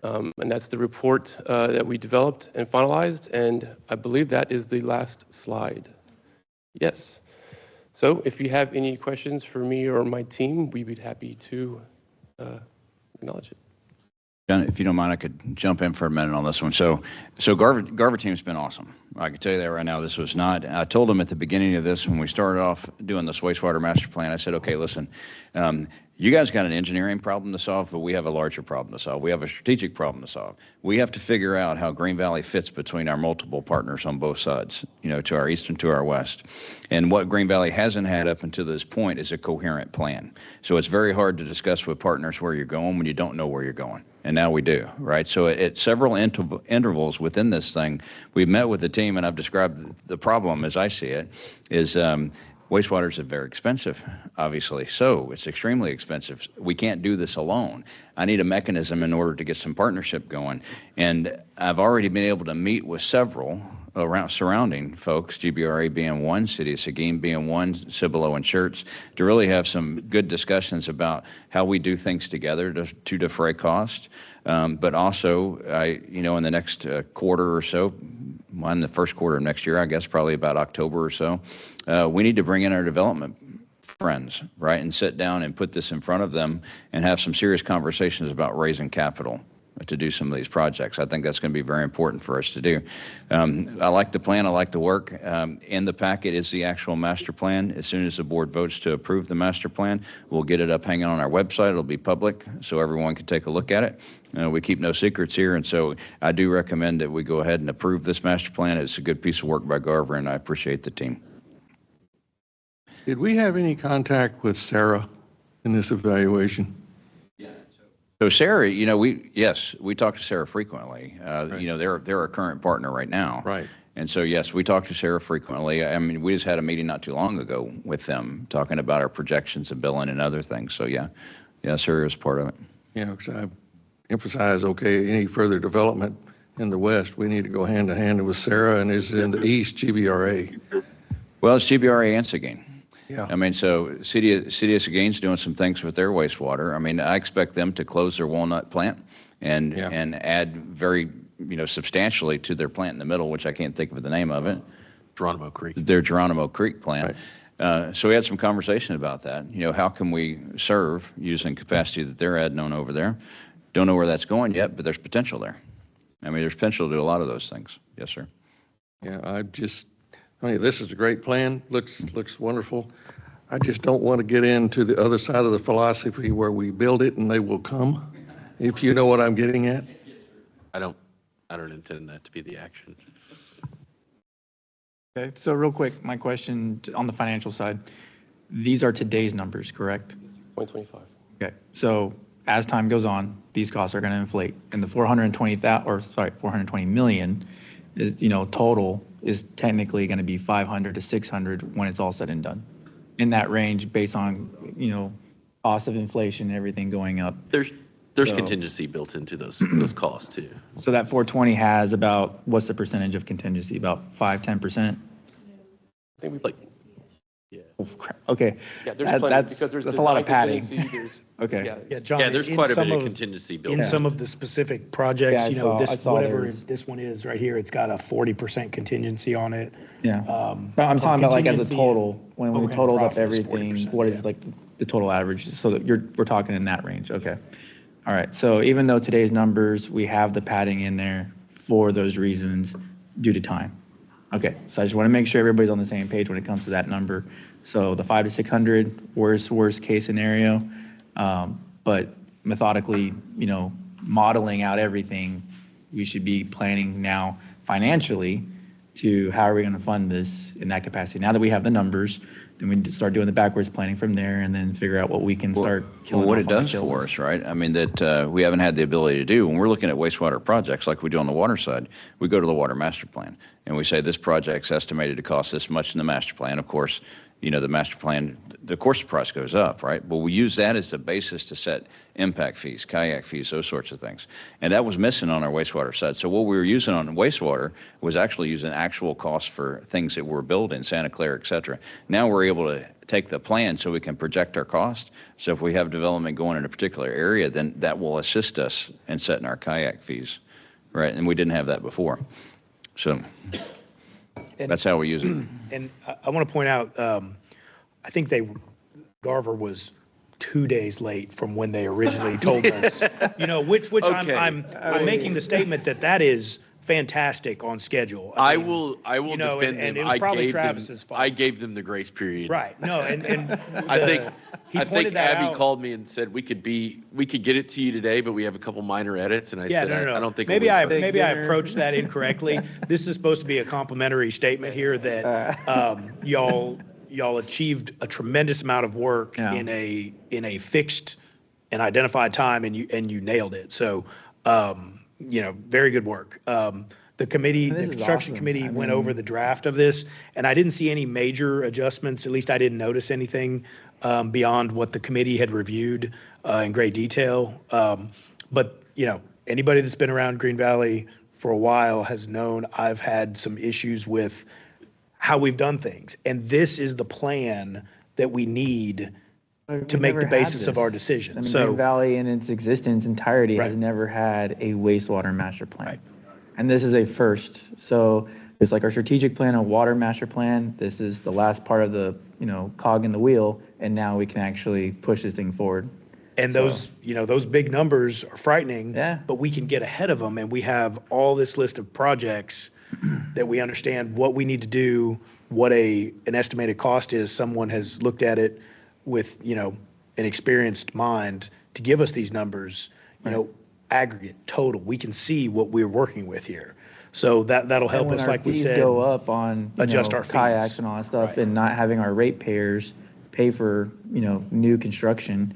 And that's the report that we developed and finalized, and I believe that is the last slide. Yes. So if you have any questions for me or my team, we'd be happy to acknowledge it. John, if you don't mind, I could jump in for a minute on this one. So Garver team's been awesome. I can tell you that right now. This was not, I told them at the beginning of this, when we started off doing this wastewater master plan, I said, okay, listen, you guys got an engineering problem to solve, but we have a larger problem to solve. We have a strategic problem to solve. We have to figure out how Green Valley fits between our multiple partners on both sides, to our east and to our west. And what Green Valley hasn't had up until this point is a coherent plan. So it's very hard to discuss with partners where you're going when you don't know where you're going. And now we do, right? So at several intervals within this thing, we've met with the team, and I've described the problem as I see it, is wastewater is very expensive, obviously. So it's extremely expensive. We can't do this alone. I need a mechanism in order to get some partnership going. And I've already been able to meet with several around surrounding folks, GBRA being one, City of Seguin being one, Cibolo and Schertz, to really have some good discussions about how we do things together to defray cost. But also, in the next quarter or so, in the first quarter of next year, I guess probably about October or so, we need to bring in our development friends, right, and sit down and put this in front of them and have some serious conversations about raising capital, to do some of these projects. I think that's going to be very important for us to do. I like the plan. I like the work. In the packet is the actual master plan. As soon as the board votes to approve the master plan, we'll get it up hanging on our website. It'll be public, so everyone can take a look at it. We keep no secrets here, and so I do recommend that we go ahead and approve this master plan. It's a good piece of work by Garver, and I appreciate the team. Did we have any contact with Sarah in this evaluation? So Sarah, we talk to Sarah frequently. They're a current partner right now. Right. And so, yes, we talk to Sarah frequently. I mean, we just had a meeting not too long ago with them, talking about our projections of billing and other things. So, yeah, Sarah is part of it. Yeah, because I emphasize, okay, any further development in the west, we need to go hand to hand with Sarah, and is in the east, GBRA. Well, it's GBRA and Seguin. Yeah. I mean, so City of Seguin's doing some things with their wastewater. I mean, I expect them to close their Walnut plant and add very, substantially to their plant in the middle, which I can't think of the name of it. Geronimo Creek. Their Geronimo Creek plant. Right. So we had some conversation about that. How can we serve using capacity that they're adding on over there? Don't know where that's going yet, but there's potential there. I mean, there's potential to do a lot of those things. Yes, sir. Yeah, this is a great plan. Looks wonderful. I just don't want to get into the other side of the philosophy where we build it and they will come, if you know what I'm getting at. I don't intend that to be the action. Okay, so real quick, my question on the financial side. These are today's numbers, correct? 2025. Okay, so as time goes on, these costs are going to inflate, and the 420 million is, total is technically going to be 500 to 600 when it's all said and done. In that range, based on, cost of inflation and everything going up. There's contingency built into those costs too. So that 420 has about, what's the percentage of contingency? About 5-10%? I think we Oh, crap. Okay. Yeah, there's plenty, because there's that's a lot of design padding. contingency, there's- Okay. Yeah, John. Yeah, there's in quite a some bit of contingency built in in. some of the specific projects. Yeah, I saw Whatever there's- this one is right here, it's got a 40% contingency on it. Yeah. But I'm talking about like as a contingency total, when we overhead totaled up profit is everything, 40%, what is yeah. like the total average? So that we're talking in that range. Okay. All right. So even though today's numbers, we have the padding in there for those reasons due to time. Okay. So I just want to make sure everybody's on the same page when it comes to that number. So the 500 to 600, worst case scenario. But methodically, modeling out everything, we should be planning now financially to how are we going to fund this in that capacity. Now that we have the numbers, then we start doing the backwards planning from there and then figure out what we can start killing what off it on the does kill for list. us, right? I mean, that we haven't had the ability to do. When we're looking at wastewater projects like we do on the water side, we go to the water master plan and we say this project's estimated to cost this much in the master plan. Of course, the master plan, of course, the price goes up, right? But we use that as the basis to set impact fees, kayak fees, those sorts of things. And that was missing on our wastewater side. So what we were using on wastewater was actually using actual costs for things that we're building, Santa Clara, et cetera. Now we're able to take the plan so we can project our cost. So if we have development going in a particular area, then that will assist us in setting our kayak fees, right? And we didn't have that before. So that's how we use it. And I want to point out, I think Garver was 2 days late from when they originally told us, which Okay. I'm making the statement that is fantastic on schedule. I will defend and them. it was probably Travis's fault. I gave them the grace period. Right. No, and I think he pointed that Abby out. called me and said we could get it to you today, but we have a couple minor edits, and I Yeah, said no. I don't think maybe it'll be I approached that incorrectly. This is supposed to be a complimentary statement here that y'all achieved a tremendous amount of work in a fixed and identified time, and you nailed it. So, very good work. The committee, the construction committee went over the draft of this, and I didn't see any major adjustments. At least I didn't notice anything beyond what the committee had reviewed in great detail. But anybody that's been around Green Valley for a while has known I've had some issues with how we've done things, and this is the plan that we need to make the basis of our decision. I mean, Green Valley in its existence entirety has never had a wastewater master plan. Right. And this is a first. So it's like our strategic plan, a water master plan. This is the last part of the, cog in the wheel. And now we can actually push this thing forward. And those, you know, those big numbers are frightening. Yeah. But we can get ahead of them, and we have all this list of projects that we understand what we need to do, what an estimated cost is. Someone has looked at it with, you know, an experienced mind to give us these numbers, you know, aggregate, total. We can see what we're working with here. So that'll help us, like we said. When our fees go up on, you adjust know, our fees. kayaks and all that stuff, and not having our ratepayers pay for, you know, new construction,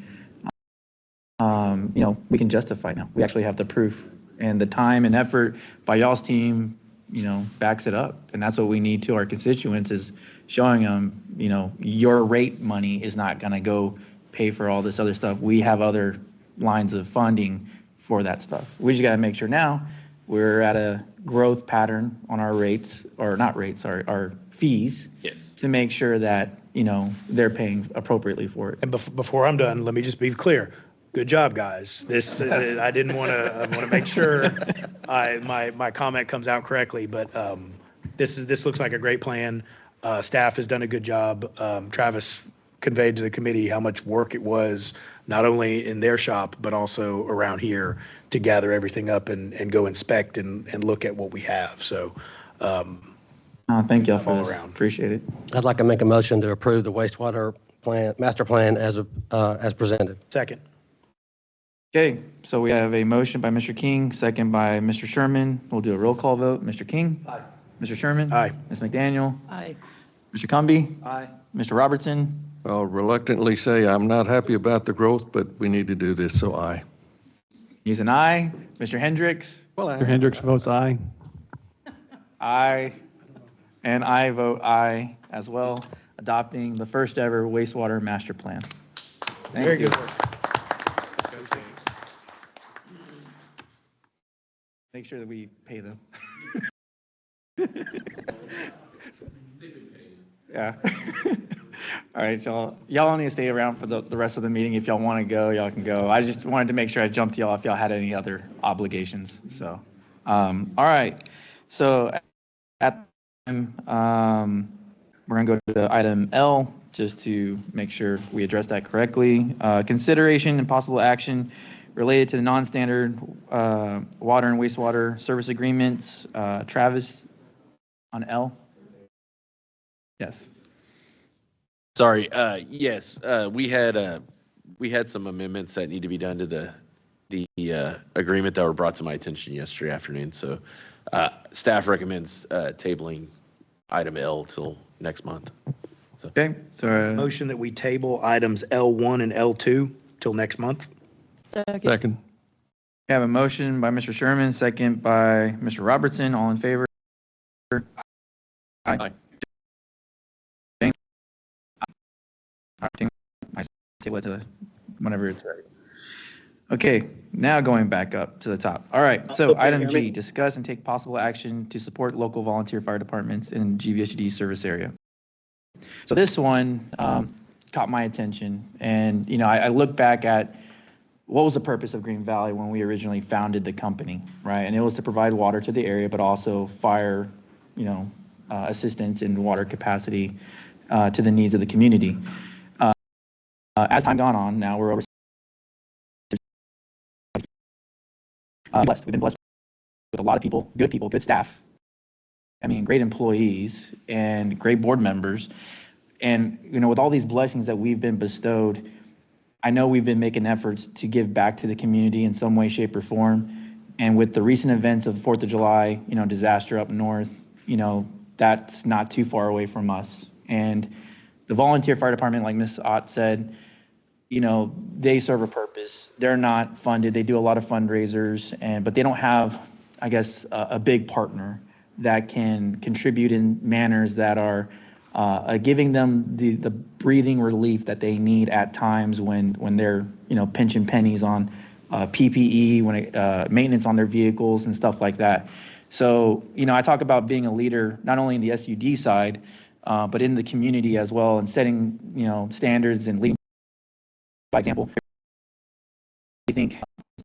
you know, we can justify now. We actually have the proof, and the time and effort by y'all's team, you know, backs it up. And that's what we need to our constituents, is showing them, you know, your rate money is not going to go pay for all this other stuff. We have other lines of funding for that stuff. We just got to make sure now we're at a growth pattern on our rates, or not rates, our fees. Yes. To make sure that, you know, they're paying appropriately for it. And before I'm done, let me just be clear. Good job, guys. This, I didn't want to, I want to make sure my comment comes out correctly, but this looks like a great plan. Staff has done a good job. Travis conveyed to the committee how much work it was, not only in their shop, but also around here, to gather everything up and go inspect and look at what we have. So thank y'all for all this. around. Appreciate it. I'd like to make a motion to approve the wastewater plan, master plan as presented. Second. Okay, so we have a motion by Mr. King, second by Mr. Sherman. We'll do a roll call vote. Mr. King? Aye. Mr. Sherman? Aye. Ms. McDaniel? Aye. Mr. Cumby? Aye. Mr. Robertson? I'll reluctantly say I'm not happy about the growth, but we need to do this, so aye. He's an aye. Mr. Hendricks? Well, Hendricks votes aye. Aye. And I vote aye as well, adopting the first ever wastewater master plan. Thank Very you. good work. Make sure that we pay them. Yeah. All right, y'all need to stay around for the rest of the meeting. If y'all want to go, y'all can go. I just wanted to make sure I jumped y'all if y'all had any other obligations. So, all right. So at we're gonna go to item L just to make sure we address that correctly. Consideration and possible action related to the non-standard water and wastewater service agreements. Travis, on L? Yes. Sorry, yes, we had some amendments that need to be done to the agreement that were brought to my attention yesterday afternoon. So staff recommends tabling item L till next month. So. Okay, so Motion that we table items L1 and L2 till next month. Second. we have a motion by Mr. Sherman, second by Mr. Robertson. All in favor? Aye. I table it to whenever it's ready. Okay, now going back up to the top. All right, so Okay, item hear G, me? discuss and take possible action to support local volunteer fire departments in GVSD service area. So this one caught my attention, and you know, I look back at what was the purpose of Green Valley when we originally founded the company, right? And it was to provide water to the area, but also fire, you know, assistance in water capacity to the needs of the community. As time gone on, now we're over. Blessed. We've been blessed with a lot of people, good staff. I mean, great employees and great board members. And, you know, with all these blessings that we've been bestowed, I know we've been making efforts to give back to the community in some way, shape, or form. And with the recent events of 4th of July, you know, disaster up north, you know, that's not too far away from us. And the volunteer fire department, like Ms. Ott said, you know, they serve a purpose. They're not funded. They do a lot of fundraisers, but they don't have, I guess, a big partner that can contribute in manners that are giving them the breathing relief that they need at times when they're, you know, pinching pennies on PPE, maintenance on their vehicles and stuff like that. So, you know, I talk about being a leader, not only in the SUD side, but in the community as well, and setting, you know, standards and leading by example. I think the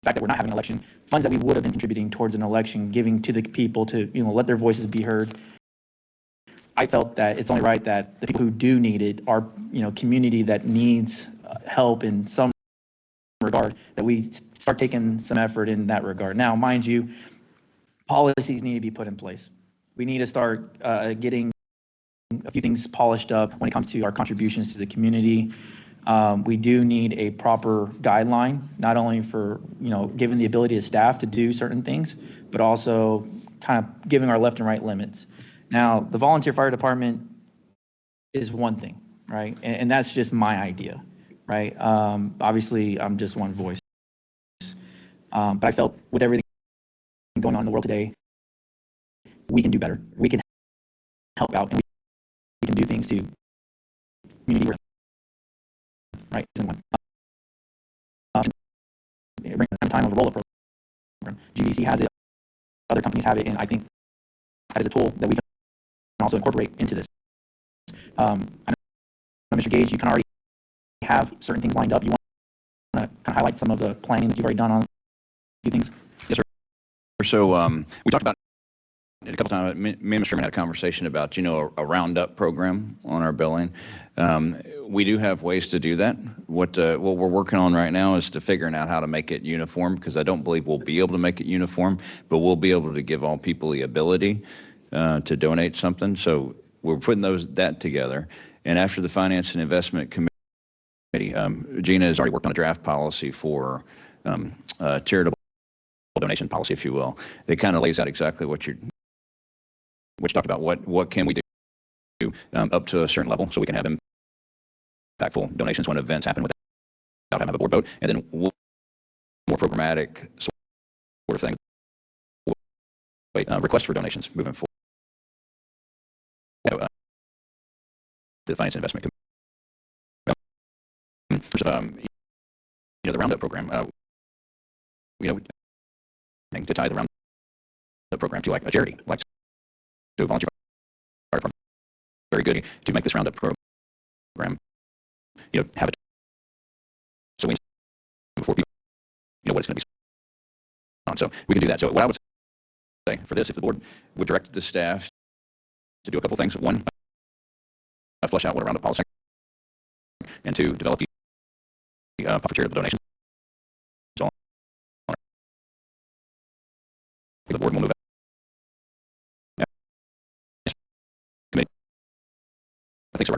fact that we're not having an election, funds that we would have been contributing towards an election, giving to the people to, you know, let their voices be heard. I felt that it's only right that the people who do need it, our, you know, community that needs help in some regard, that we start taking some effort in that regard. Now, mind you, policies need to be put in place. We need to start getting a few things polished up when it comes to our contributions to the community. We do need a proper guideline, not only for, giving the ability to staff to do certain things, but also kind of giving our left and right limits. Now, the volunteer fire department is one thing, right? And that's just my idea, right? Obviously, I'm just one voice. But I felt with everything going on in the world today, we can do better. We can help out, and we can do things to community, right? Isn't one. Bring time of a roll-up program. GVC has it. Other companies have it, and I think that is a tool that we can also incorporate into this. I know, Mr. Gage, you kind of already have certain things lined up. You want to kind of highlight some of the planning that you've already done on a few things? Yes, sir. So we talked about it a couple times. Me and Mr. Sherman had a conversation about, a roundup program on our billing. We do have ways to do that. What we're working on right now is to figuring out how to make it uniform, because I don't believe we'll be able to make it uniform, but we'll be able to give all people the ability to donate something. So we're putting that together. And after the Finance and Investment Committee, Gina has already worked on a draft policy for charitable donation policy, if you will. It kind of lays out exactly what you talked about. What can we do up to a certain level so we can have impactful donations when events happen without having a board vote, and then more programmatic sort of thing. Requests for donations moving forward. The Finance and Investment Committee. The Roundup program. To tie the Roundup program to like a charity, like to a volunteer fire department. Very good to make this Roundup program. Have it so we before people what it's going to be on. So we can do that. So what I would say for this, if the board would direct the staff to do a couple things. One, flesh out what a Roundup policy, and two, develop the for charitable donations. So the board will move out. Committee. I think so.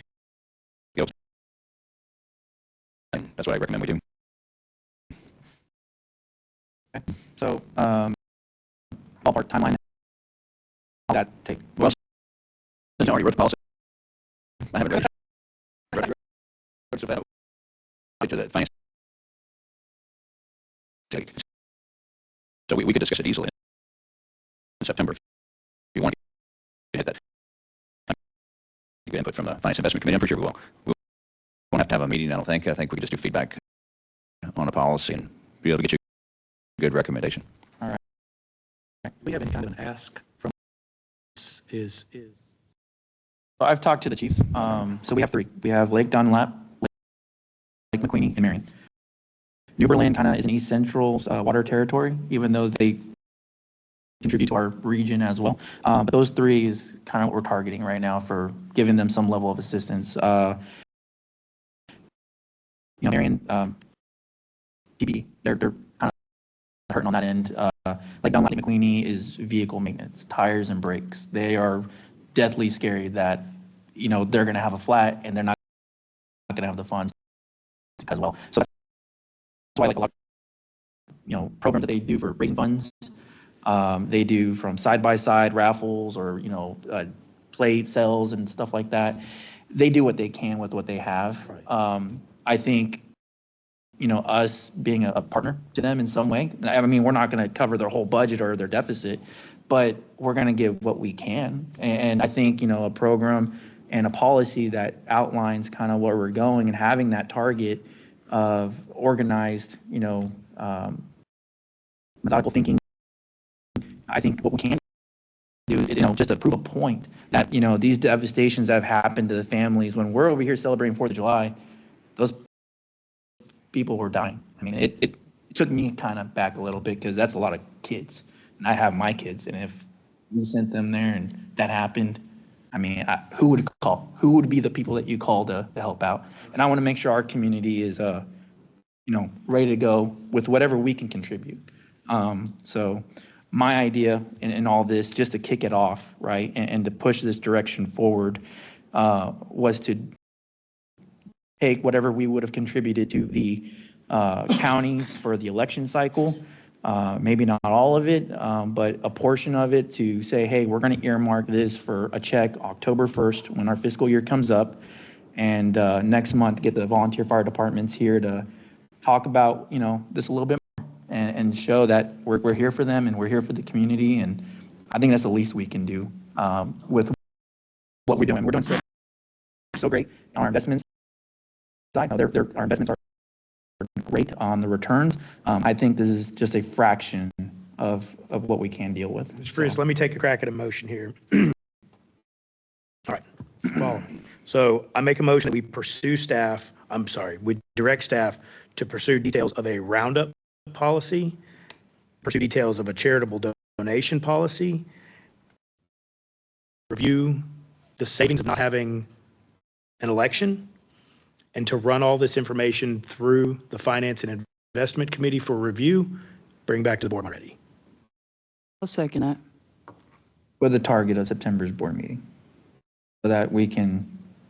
And that's what I recommend we do. Okay. So, ballpark timeline. How that take? Well, since I already wrote the policy, I haven't read it. To the finance. So we could discuss it easily in September if you want to hit that. You get input from the Finance Investment Committee. I'm pretty sure we will. We won't have to have a meeting, I don't think. I think we could just do feedback on a policy and be able to get you a good recommendation. All right. We have any kind of an ask from is So I've talked to the chiefs. So we have three. We have Lake Dunlap, Lake McQueen, and Marion. New Berlin kind of is an East Central water territory, even though they contribute to our region as well. But those three is kind of what we're targeting right now for giving them some level of assistance. Marion, PPE, they're kind of hurting on that end. Like Dunlap and McQueen is vehicle maintenance, tires and brakes. They are deathly scary that, they're going to have a flat and they're not going to have the funds as well. So that's why I like a lot of, programs that they do for raising funds. They do from side-by-side raffles or, plate sales and stuff like that. They do what they can with what they have. Right. I think, us being a partner to them in some way, I mean, we're not going to cover their whole budget or their deficit, but we're going to give what we can. And I think, a program and a policy that outlines kind of where we're going and having that target of organized, methodical thinking. I think what we can do, just to prove a point that, these devastations that have happened to the families when we're over here celebrating 4th of July, those people were dying. I mean, it took me kind of back a little bit because that's a lot of kids. And I have my kids. And if we sent them there and that happened, I mean, who would call? Who would be the people that you call to help out? And I want to make sure our community is, ready to go with whatever we can contribute. So my idea in all this, just to kick it off, right, and to push this direction forward, was to take whatever we would have contributed to the counties for the election cycle, maybe not all of it, but a portion of it, to say, hey, we're going to earmark this for a check October 1st when our fiscal year comes up, and next month get the volunteer fire departments here to talk about, this a little bit more and show that we're here for them and we're here for the community. And I think that's the least we can do with what we're doing. We're doing so great on our investments side. Our investments are great on the returns. I think this is just a fraction of what we can deal with. Mr. Frias, let me take a crack at a motion here. All right. Follow. So I make a motion that we we direct staff to pursue details of a roundup policy, pursue details of a charitable donation policy, review the savings of not having an election, and to run all this information through the Finance and Investment Committee for review, bring back to the board when ready. I'll second that. With the target of September's board meeting, so that we can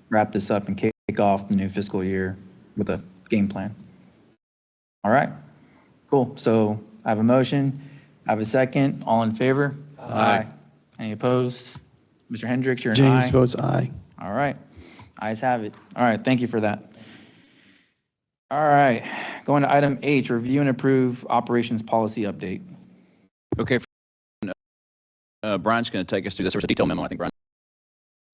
wrap this up and kick off the new fiscal year with a game plan. All right, cool. So I have a motion, I have a second. All in favor? Aye. Any opposed? Mr. Hendricks, you're an aye. James votes aye. All right, ayes have it. All right, thank you for that. All right, going to item H, review and approve operations policy update. Okay. Brian's going to take us through this. There's a detailed memo. I think Brian's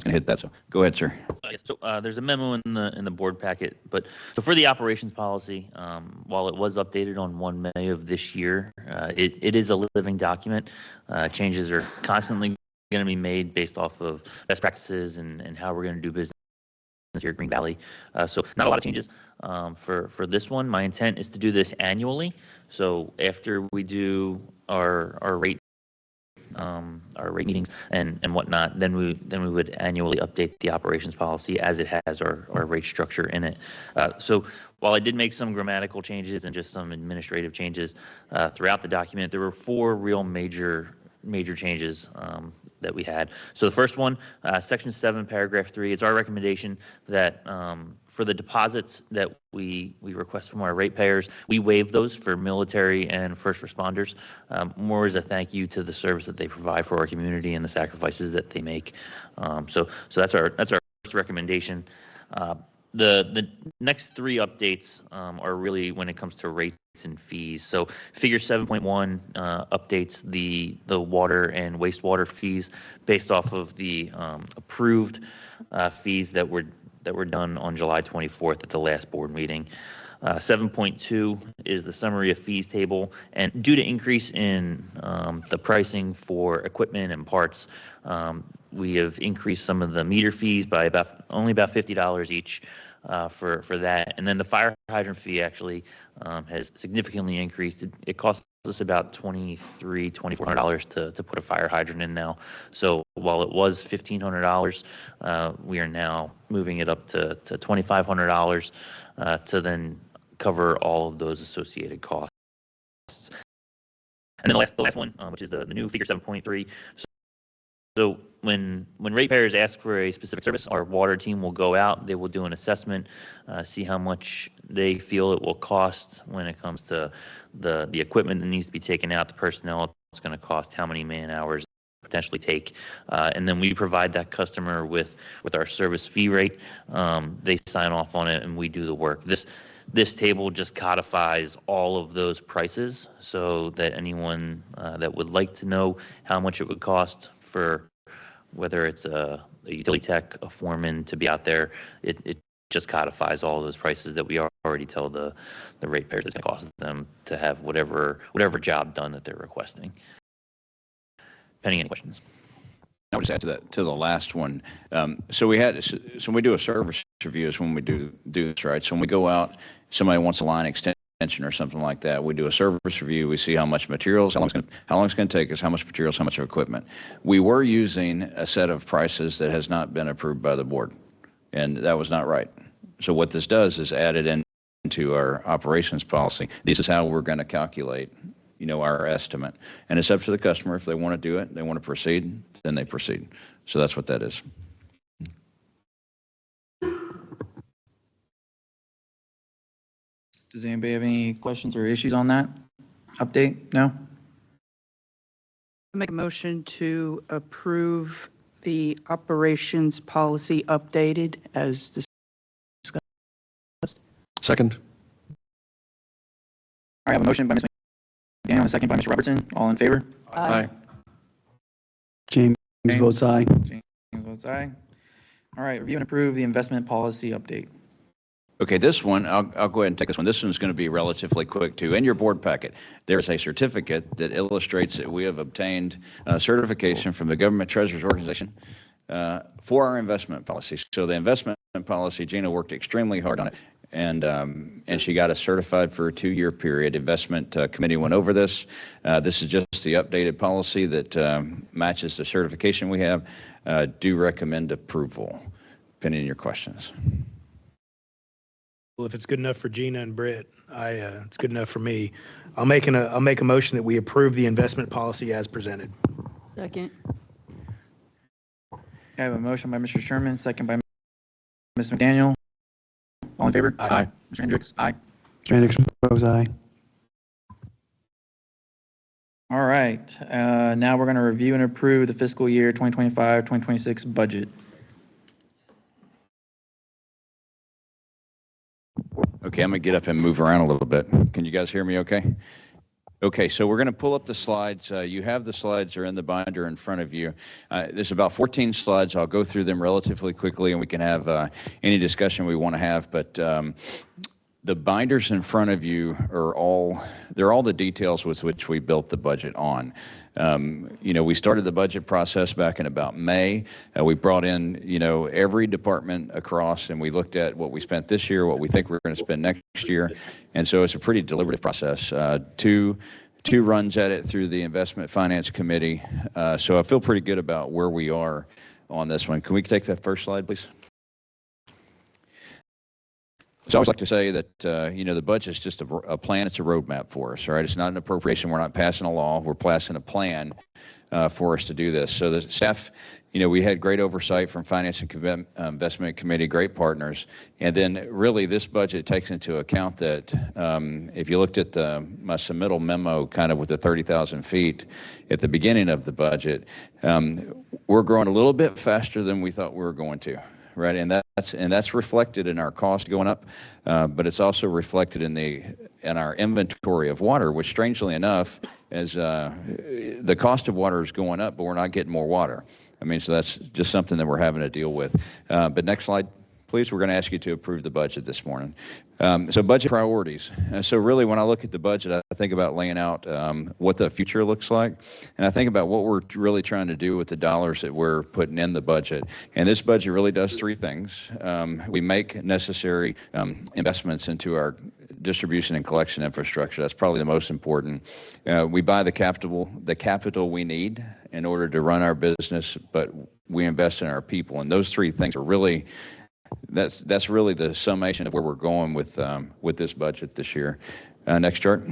going to hit that. So go ahead, sir. Yes, so there's a memo in the board packet, but so for the operations policy, while it was updated on 1 May of this year, it is a living document. Changes are constantly going to be made based off of best practices and how we're going to do business here at Green Valley. So not a lot of changes for this one. My intent is to do this annually. So after we do our rate meetings and whatnot, then we would annually update the operations policy as it has our rate structure in it. So while I did make some grammatical changes and just some administrative changes throughout the document, there were 4 real major changes that we had. So the first one, section 7, paragraph 3, it's our recommendation that for the deposits that we request from our ratepayers, we waive those for military and first responders, more as a thank you to the service that they provide for our community and the sacrifices that they make. So that's our first recommendation. The next 3 updates are really when it comes to rates and fees. So figure 7.1 updates the water and wastewater fees based off of the approved fees that were done on July 24th at the last board meeting. 7.2 is the summary of fees table, and due to increase in the pricing for equipment and parts, we have increased some of the meter fees by only about $50 each for that. And then the fire hydrant fee actually has significantly increased. It costs us about $2,400 to put a fire hydrant in now. So while it was $1,500, we are now moving it up to $2,500 to then cover all of those associated costs. And then the last one, which is the new figure 7.3. So when ratepayers ask for a specific service, our water team will go out, they will do an assessment, see how much they feel it will cost when it comes to the equipment that needs to be taken out, the personnel it's going to cost, how many man hours potentially take, and then we provide that customer with our service fee rate. They sign off on it and we do the work. This table just codifies all of those prices so that anyone that would like to know how much it would cost for whether it's a utility tech, a foreman to be out there, it just codifies all of those prices that we already tell the ratepayers it's going to cost them to have whatever job done that they're requesting. Pending any questions? I would just add to the last one. So when we do a service review is when we do this, right? So when we go out, somebody wants a line extended extension or something like that. We do a service review. We see how much materials, how long it's going to take us, how much materials, how much equipment. We were using a set of prices that has not been approved by the board, and that was not right. So what this does is add it into our operations policy. This is how we're going to calculate, our estimate. And it's up to the customer. If they want to do it, they want to proceed, then they proceed. So that's what that is. Does anybody have any questions or issues on that update? No? I make a motion to approve the operations policy updated as discussed. Second. I have a motion by Ms. McDaniel and a second by Mr. Robertson. All in favor? Aye. James votes aye. James votes aye. All right, review and approve the investment policy update. Okay, this one, I'll go ahead and take this one. This one's going to be relatively quick too. In your board packet, there's a certificate that illustrates that we have obtained certification from the Government Treasurers Organization for our investment policy. So the investment policy, Gina worked extremely hard on it, and she got us certified for a 2-year period. Investment committee went over this. This is just the updated policy that matches the certification we have. Do recommend approval, depending on your questions. Well, if it's good enough for Gina and Britt, it's good enough for me. I'll make a motion that we approve the investment policy as presented. Second. I have a motion by Mr. Sherman, second by Ms. McDaniel. All in favor? Aye. Mr. Hendricks? Aye. Mr. Hendricks votes aye. All right, now we're going to review and approve the fiscal year 2025-2026 budget. Okay, I'm going to get up and move around a little bit. Can you guys hear me okay? Okay, so we're going to pull up the slides. You have the slides are in the binder in front of you. There's about 14 slides. I'll go through them relatively quickly, and we can have any discussion we want to have. But the binders in front of you are all the details with which we built the budget on. We started the budget process back in about May. We brought in, every department across, and we looked at what we spent this year, what we think we're going to spend next year. And so it's a pretty deliberative process. Two runs at it through the Investment Finance Committee. So I feel pretty good about where we are on this one. Can we take that first slide, please? So I always like to say that, the budget is just a plan. It's a roadmap for us, all right? It's not an appropriation. We're not passing a law. We're passing a plan for us to do this. So the staff, we had great oversight from Finance and Investment Committee, great partners. And then really this budget takes into account that if you looked at my submittal memo kind of with the 30,000 feet at the beginning of the budget, we're growing a little bit faster than we thought we were going to. Right, and that's reflected in our cost going up, but it's also reflected in our inventory of water, which strangely enough, as the cost of water is going up, but we're not getting more water. I mean, so that's just something that we're having to deal with. But next slide, please. We're going to ask you to approve the budget this morning. So budget priorities. So really, when I look at the budget, I think about laying out what the future looks like, and I think about what we're really trying to do with the dollars that we're putting in the budget. And this budget really does 3 things. We make necessary investments into our distribution and collection infrastructure. That's probably the most important. We buy the capital we need in order to run our business, but we invest in our people. And those 3 things are really that's really the summation of where we're going with this budget this year. Next chart.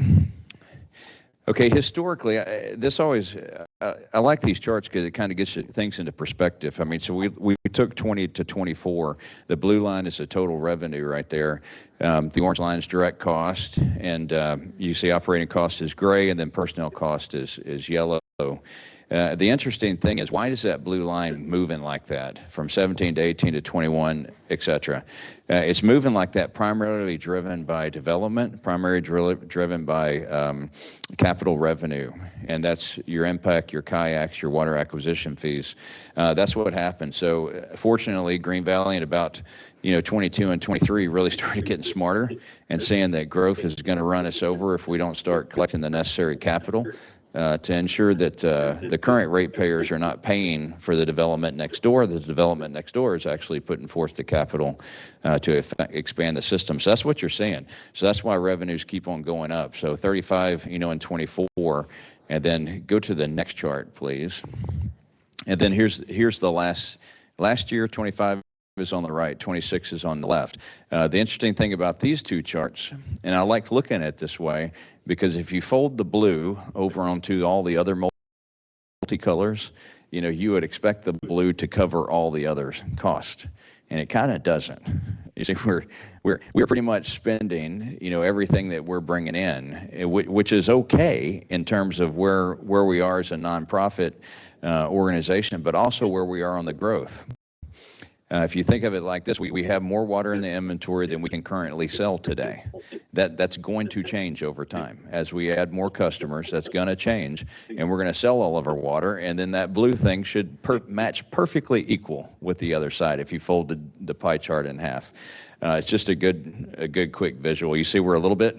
Okay, historically, I like these charts because it kind of gets things into perspective. I mean, so we took 20 to 24. The blue line is the total revenue right there. The orange line is direct cost, and you see operating cost is gray, and then personnel cost is yellow. The interesting thing is, why does that blue line moving like that from 17 to 18 to 21, et cetera? It's moving like that primarily driven by development, primarily driven by capital revenue, and that's your impact, your kayaks, your water acquisition fees. That's what happened. So fortunately, Green Valley in about 22 and 23 really started getting smarter and saying that growth is going to run us over if we don't start collecting the necessary capital. to ensure that the current ratepayers are not paying for the development next door. The development next door is actually putting forth the capital to expand the system. So that's what you're seeing. So that's why revenues keep on going up. So 35, in 24, and then go to the next chart, please. And then here's the last year, 25 is on the right, 26 is on the left. The interesting thing about these two charts, and I like looking at it this way, because if you fold the blue over onto all the other multicolors, you would expect the blue to cover all the other costs, and it kind of doesn't. You see, we're pretty much spending, everything that we're bringing in, which is okay in terms of where we are as a nonprofit organization, but also where we are on the growth. If you think of it like this, we have more water in the inventory than we can currently sell today. That's going to change over time. As we add more customers, that's going to change, and we're going to sell all of our water, and then that blue thing should match perfectly equal with the other side if you fold the pie chart in half. It's just a good quick visual. You see we're a little bit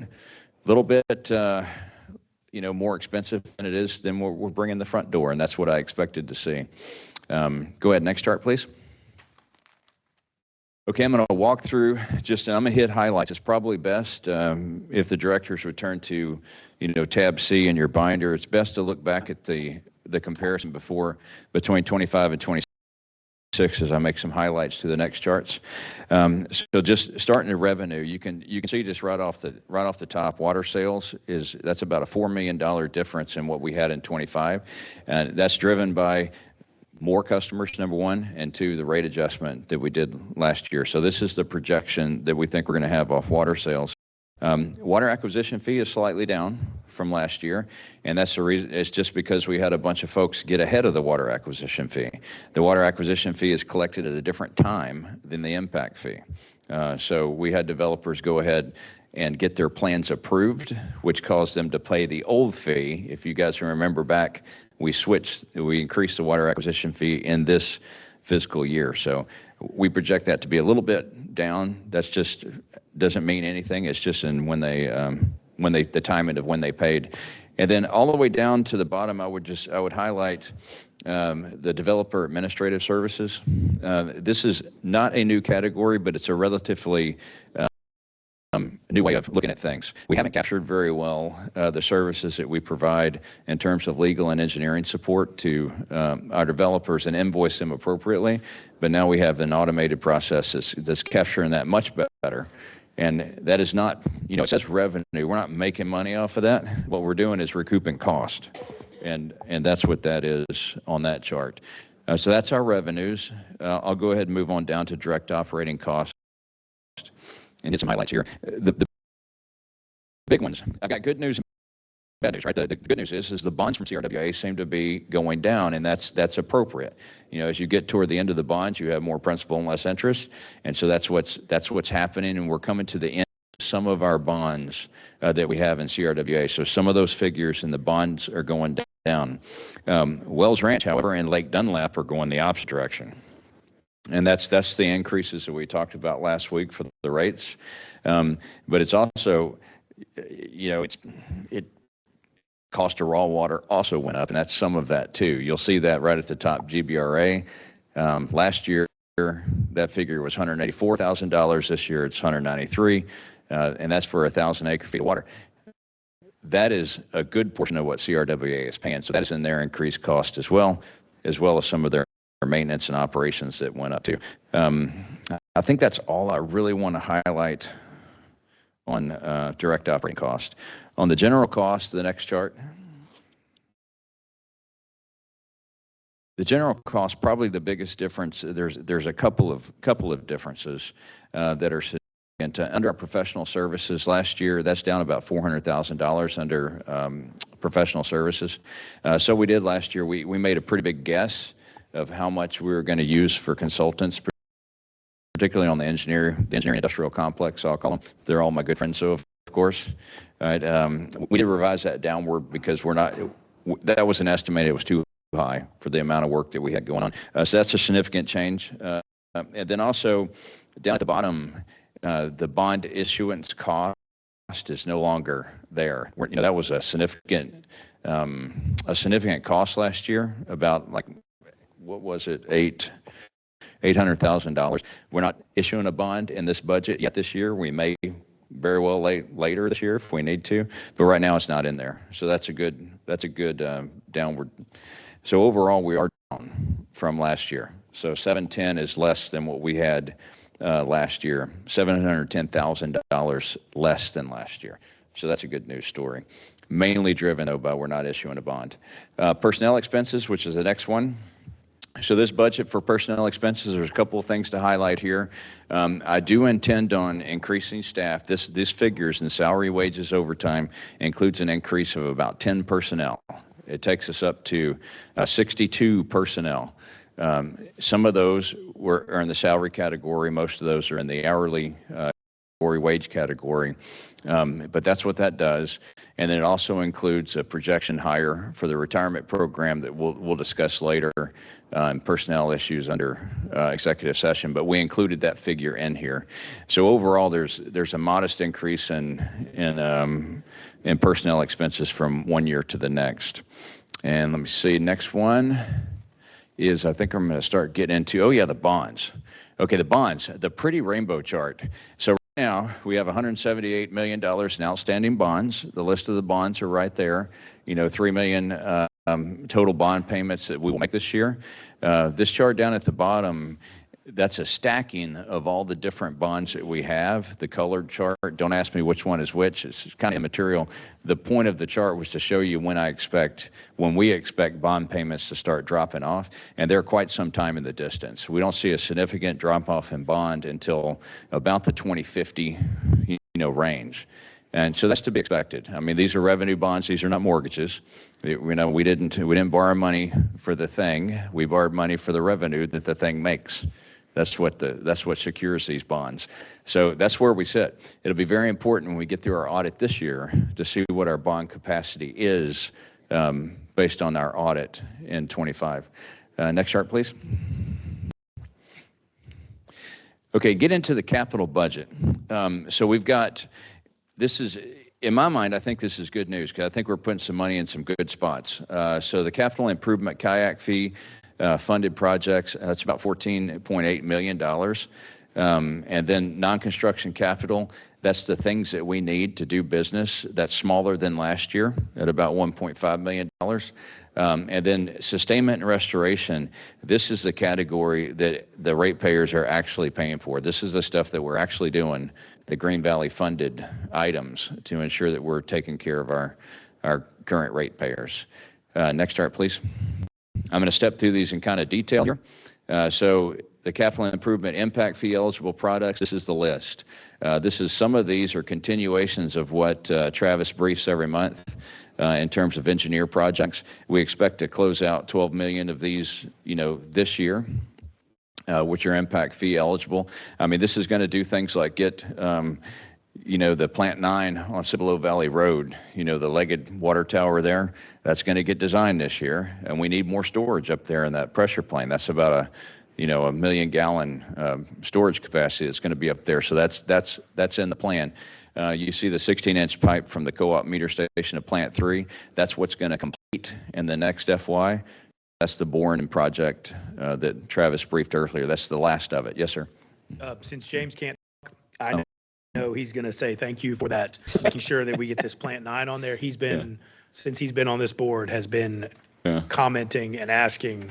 more expensive than it is than we're bringing the front door, and that's what I expected to see. Go ahead, next chart, please. Okay, I'm going to walk through I'm going to hit highlights. It's probably best if the directors return to, tab C in your binder. It's best to look back at the comparison between 25 and 26 as I make some highlights to the next charts. So just starting the revenue, you can see just right off the top, water sales that's about a $4 million difference in what we had in 25, and that's driven by more customers, number one, and two, the rate adjustment that we did last year. So this is the projection that we think we're going to have off water sales. Water acquisition fee is slightly down from last year, and that's the reason. It's just because we had a bunch of folks get ahead of the water acquisition fee. The water acquisition fee is collected at a different time than the impact fee. So we had developers go ahead and get their plans approved, which caused them to pay the old fee. If you guys remember back, we increased the water acquisition fee in this fiscal year. So we project that to be a little bit down. That's just doesn't mean anything. It's just in the timing of when they paid. And then all the way down to the bottom, I would highlight the developer administrative services. This is not a new category, but it's a relatively new way of looking at things. We haven't captured very well the services that we provide in terms of legal and engineering support to our developers and invoice them appropriately, but now we have an automated process that's capturing that much better. And that is not, it says revenue. We're not making money off of that. What we're doing is recouping cost, and that's what that is on that chart. So that's our revenues. I'll go ahead and move on down to direct operating costs and get some highlights here. The big ones. I've got good news and bad news, right? The good news is the bonds from CRWA seem to be going down, and that's appropriate. As you get toward the end of the bonds, you have more principal and less interest, and so that's what's happening, and we're coming to the end of some of our bonds that we have in CRWA. So some of those figures in the bonds are going down. Wells Ranch, however, and Lake Dunlap are going the opposite direction. And that's the increases that we talked about last week for the rates. But it's also, cost of raw water also went up, and that's some of that too. You'll see that right at the top, GBRA. Last year, that figure was $184,000. This year, it's $193,000, and that's for 1,000 acre-feet of water. That is a good portion of what CRWA is paying. So that is in their increased cost as well as some of their maintenance and operations that went up too. I think that's all I really want to highlight on direct operating cost. On the general cost, the next chart. The general cost, probably the biggest difference. There's a couple of differences that are significant. Under our professional services last year, that's down about $400,000 under professional services. So we did last year. We made a pretty big guess of how much we were going to use for consultants, particularly on the engineering industrial complex, I'll call them. They're all my good friends, so of course. Right? We did revise that downward because that was an estimate. It was too high for the amount of work that we had going on. So that's a significant change. And then also down at the bottom, the bond issuance cost is no longer there. That was a significant a significant cost last year, about like, what was it, $800,000. We're not issuing a bond in this budget yet this year. We may very well later this year if we need to, but right now it's not in there. So that's a good downward. So overall, we are down from last year. So 710 is less than what we had last year, $710,000 less than last year. So that's a good news story. Mainly driven, though, by we're not issuing a bond. Personnel expenses, which is the next one. So this budget for personnel expenses, there's a couple of things to highlight here. I do intend on increasing staff. This figures in salary, wages, overtime includes an increase of about 10 personnel. It takes us up to 62 personnel. Some of those are in the salary category. Most of those are in the hourly wage category. But that's what that does. And then it also includes a projection hire for the retirement program that we'll discuss later on personnel issues under executive session. But we included that figure in here. So overall, there's a modest increase in personnel expenses from one year to the next. And let me see, next one is, I think I'm going to start getting into, oh yeah, the bonds. Okay, the bonds, the pretty rainbow chart. So right now we have $178 million in outstanding bonds. The list of the bonds are right there. You know, $3 million total bond payments that we will make this year. This chart down at the bottom, that's a stacking of all the different bonds that we have, the colored chart. Don't ask me which one is which. It's kind of immaterial. The point of the chart was to show you when we expect bond payments to start dropping off, and they're quite some time in the distance. We don't see a significant drop off in bond until about the 2050 range. And so that's to be expected. I mean, these are revenue bonds. These are not mortgages. We didn't borrow money for the thing. We borrowed money for the revenue that the thing makes. That's what secures these bonds. So that's where we sit. It'll be very important when we get through our audit this year to see what our bond capacity is based on our audit in 25. Next chart, please. Okay, get into the capital budget. So we've got, this is, in my mind, I think this is good news because I think we're putting some money in some good spots. So the capital improvement kayak fee funded projects, that's about $14.8 million. And then non-construction capital, that's the things that we need to do business. That's smaller than last year at about $1.5 million. And then sustainment and restoration, this is the category that the ratepayers are actually paying for. This is the stuff that we're actually doing, the Green Valley funded items to ensure that we're taking care of our current ratepayers. Next chart, please. I'm going to step through these in kind of detail here. So the capital improvement impact fee eligible products, this is the list. Some of these are continuations of what Travis briefs every month in terms of engineer projects. We expect to close out 12 million of these, this year, which are impact fee eligible. I mean, this is going to do things like get, the Plant 9 on Cibolo Valley Road, the legged water tower there, that's going to get designed this year. And we need more storage up there in that pressure plane. That's about a 1 million gallon storage capacity that's going to be up there. So that's in the plan. You see the 16-inch pipe from the co-op meter station of Plant 3. That's what's going to complete in the next FY. That's the Bourne project that Travis briefed earlier. That's the last of it. Yes, sir. Since James can't, I know he's going to say thank you for that, making sure that we get this Plant 9 on there. He's been, since he's been on this board, has been commenting and asking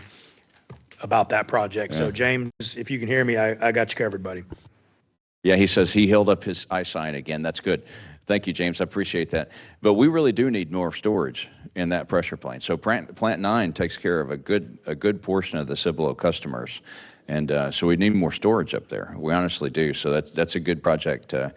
about that project. So James, if you can hear me, I got you covered, buddy. Yeah, he says he held up his I sign again. That's good. Thank you, James. I appreciate that. But we really do need more storage in that pressure plane. So Plant 9 takes care of a good portion of the Cibolo customers. And so we need more storage up there. We honestly do. So that's a good project to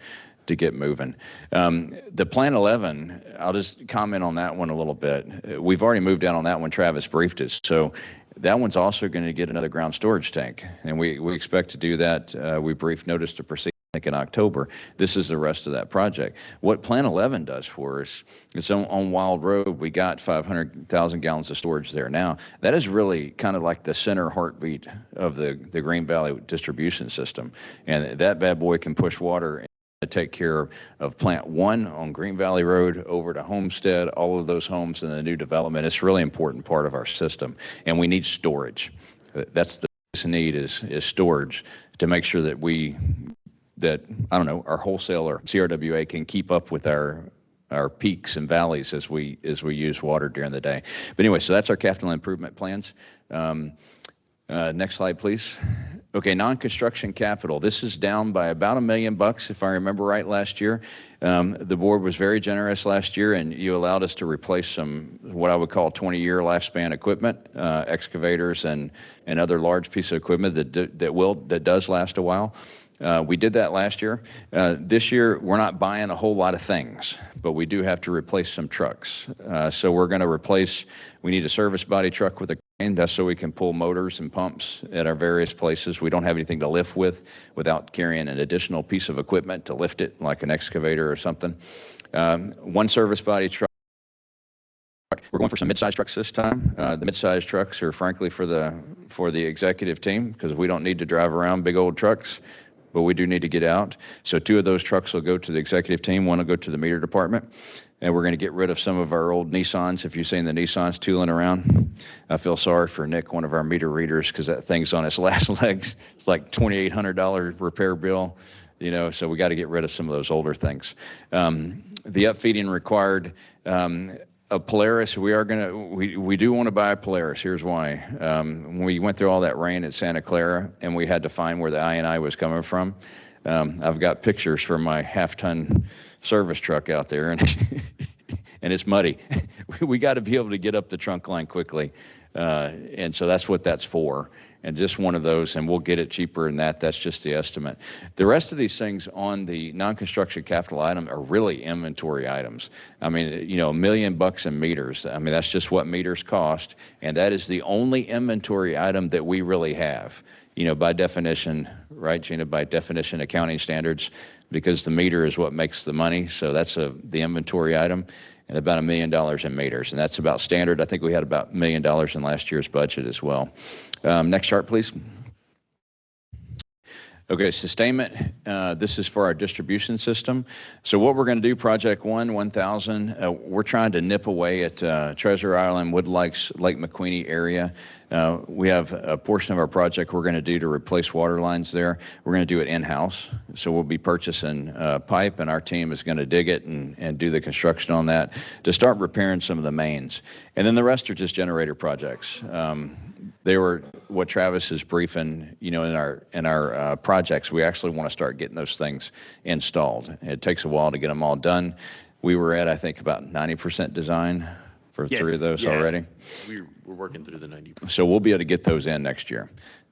get moving. The Plant 11, I'll just comment on that one a little bit. We've already moved out on that one. Travis briefed us. So that one's also going to get another ground storage tank. And we expect to do that. We briefed notice to proceed, I think, in October. This is the rest of that project. What Plant 11 does for us is on Wild Road, we got 500,000 gallons of storage there. Now, that is really kind of like the center heartbeat of the Green Valley distribution system. And that bad boy can push water to take care of Plant 1 on Green Valley Road over to Homestead, all of those homes in the new development. It's a really important part of our system, and we need storage. That's the biggest need is storage to make sure that I don't know, our wholesaler, CRWA, can keep up with our peaks and valleys as we use water during the day. But anyway, so that's our capital improvement plans. Next slide, please. Okay, non-construction capital. This is down by about $1 million, if I remember right, last year. The board was very generous last year, and you allowed us to replace some, what I would call 20-year lifespan equipment, excavators and other large pieces of equipment that does last a while. We did that last year. This year, we're not buying a whole lot of things, but we do have to replace some trucks. So we're going to replace, we need a service body truck with a crane. That's so we can pull motors and pumps at our various places. We don't have anything to lift without carrying an additional piece of equipment to lift it, like an excavator or something. One service body truck. We're going for some mid-size trucks this time. The mid-size trucks are frankly for the executive team, because we don't need to drive around big old trucks, but we do need to get out. So 2 of those trucks will go to the executive team, 1 will go to the meter department. And we're going to get rid of some of our old Nissans. If you've seen the Nissans tooling around, I feel sorry for Nick, one of our meter readers, because that thing's on its last legs. It's like $2,800 repair bill, so we got to get rid of some of those older things. The upfeeding required, a Polaris, we do want to buy a Polaris. Here's why. When we went through all that rain at Santa Clara and we had to find where the I&I was coming from, I've got pictures for my half-ton service truck out there, and and it's muddy. We got to be able to get up the trunk line quickly, and so that's what that's for. And just one of those, and we'll get it cheaper than that. That's just the estimate. The rest of these things on the non-construction capital item are really inventory items. I mean, $1 million in meters. I mean, that's just what meters cost, and that is the only inventory item that we really have. By definition, right, Gina? By definition, accounting standards, because the meter is what makes the money. So that's the inventory item, and about $1 million in meters, and that's about standard. I think we had about $1 million in last year's budget as well. Next chart, please. Okay, sustainment. This is for our distribution system. So what we're going to do, Project 1000, we're trying to nip away at Treasure Island, Wood Lakes, Lake McQueeney area. We have a portion of our project we're going to do to replace water lines there. We're going to do it in-house. So we'll be purchasing pipe, and our team is going to dig it and do the construction on that to start repairing some of the mains. And then the rest are just generator projects. They were what Travis is briefing, in our projects. We actually want to start getting those things installed. It takes a while to get them all done. We were at, I think, about 90% design for 3 of those already. We're working through the 90%. So we'll be able to get those in next year,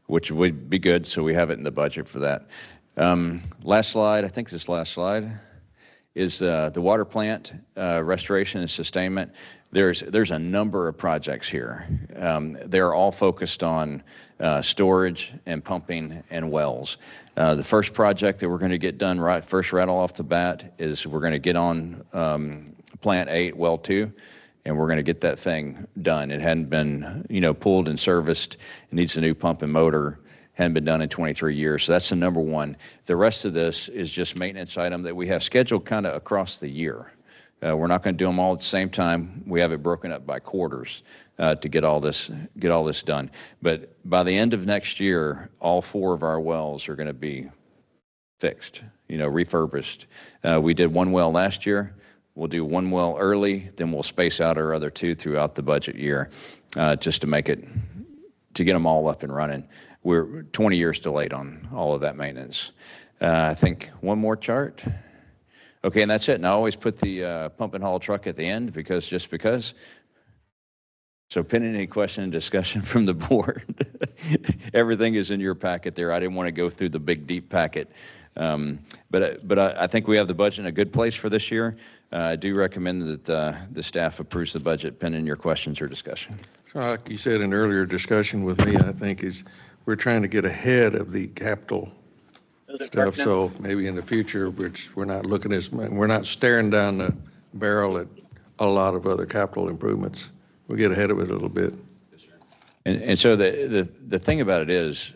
which would be good. So we have it in the budget for that. Last slide, I think this last slide, is the water plant restoration and sustainment. There's a number of projects here. They're all focused on storage and pumping and wells. The first project that we're going to get done first rattle off the bat is we're going to get on Plant 8, Well 2, and we're going to get that thing done. It hadn't been, pulled and serviced. It needs a new pump and motor. Hadn't been done in 23 years. So that's the number one. The rest of this is just maintenance item that we have scheduled kind of across the year. We're not going to do them all at the same time. We have it broken up by quarters to get all this done. But by the end of next year, all 4 of our wells are going to be fixed, refurbished. We did 1 well last year. We'll do 1 well early, then we'll space out our other 2 throughout the budget year, just to get them all up and running. We're 20 years delayed on all of that maintenance. I think one more chart. Okay, and that's it. And I always put the pump and haul truck at the end because. So pending any question and discussion from the board, everything is in your packet there. I didn't want to go through the big, deep packet. But I think we have the budget in a good place for this year. I do recommend that the staff approves the budget pending your questions or discussion. So like you said in earlier discussion with me, I think we're trying to get ahead of the capital stuff. So maybe in the future, we're not looking we're not staring down the barrel at a lot of other capital improvements. We'll get ahead of it a little bit. And so the thing about it is,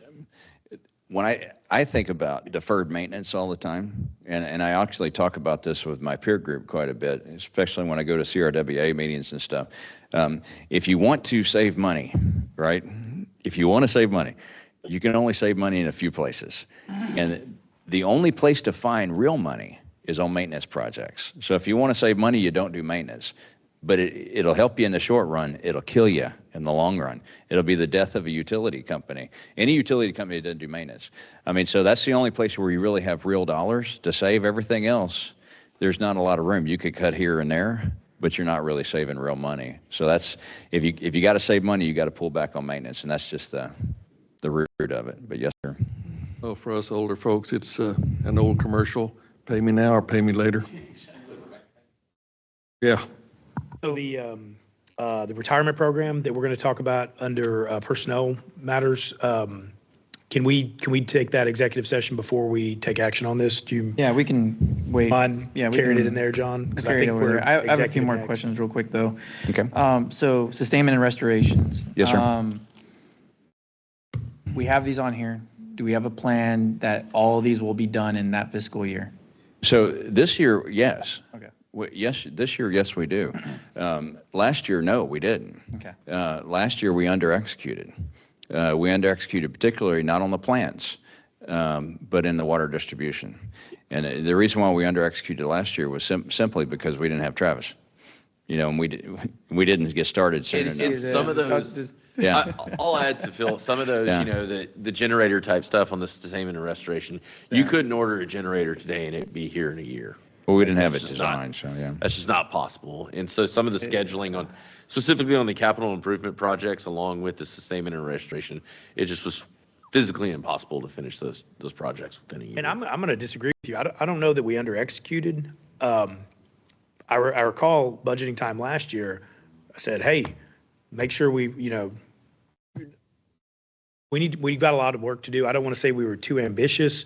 when I think about deferred maintenance all the time, and I actually talk about this with my peer group quite a bit, especially when I go to CRWA meetings and stuff. If you want to save money, right? If you want to save money, you can only save money in a few places. And the only place to find real money is on maintenance projects. So if you want to save money, you don't do maintenance. But it'll help you in the short run. It'll kill you in the long run. It'll be the death of a utility company. Any utility company that doesn't do maintenance. I mean, so that's the only place where you really have real dollars to save. Everything else, there's not a lot of room. You could cut here and there, but you're not really saving real money. So that's, if you got to save money, you got to pull back on maintenance, and that's just the root of it. But yes, sir. Well, for us older folks, it's an old commercial, pay me now or pay me later. Yeah. So the retirement program that we're going to talk about under personnel matters, can we take that executive session before we take action on this? Do you Yeah, we can wait. mind Yeah, we carrying can it in there, John? 'Cause carry it over there. I have a few executive more next. questions real quick, though. Okay. So sustainment and restorations. Yes, sir. We have these on here. Do we have a plan that all of these will be done in that fiscal year? So this year, yes. Okay. Yes, this year, yes, we do. Last year, no, we didn't. Okay. Last year, we under-executed. We under-executed particularly not on the plants, but in the water distribution. And the reason why we under-executed last year was simply because we didn't have Travis. You know, and we didn't get started soon And enough. some of those, Yeah. I'll add to Phil, some of those, Yeah. you know, the generator type stuff on the sustainment and restoration, you couldn't order a generator today and it'd be here in a year. Well, we didn't have it That's just not- designed, so yeah. That's just not possible. And so some of the scheduling on, specifically on the capital improvement projects, along with the sustainment and restoration, it just was physically impossible to finish those projects within a year. And I'm going to disagree with you. I don't know that we under-executed. I recall budgeting time last year, I said, hey, make sure we've got a lot of work to do. I don't want to say we were too ambitious.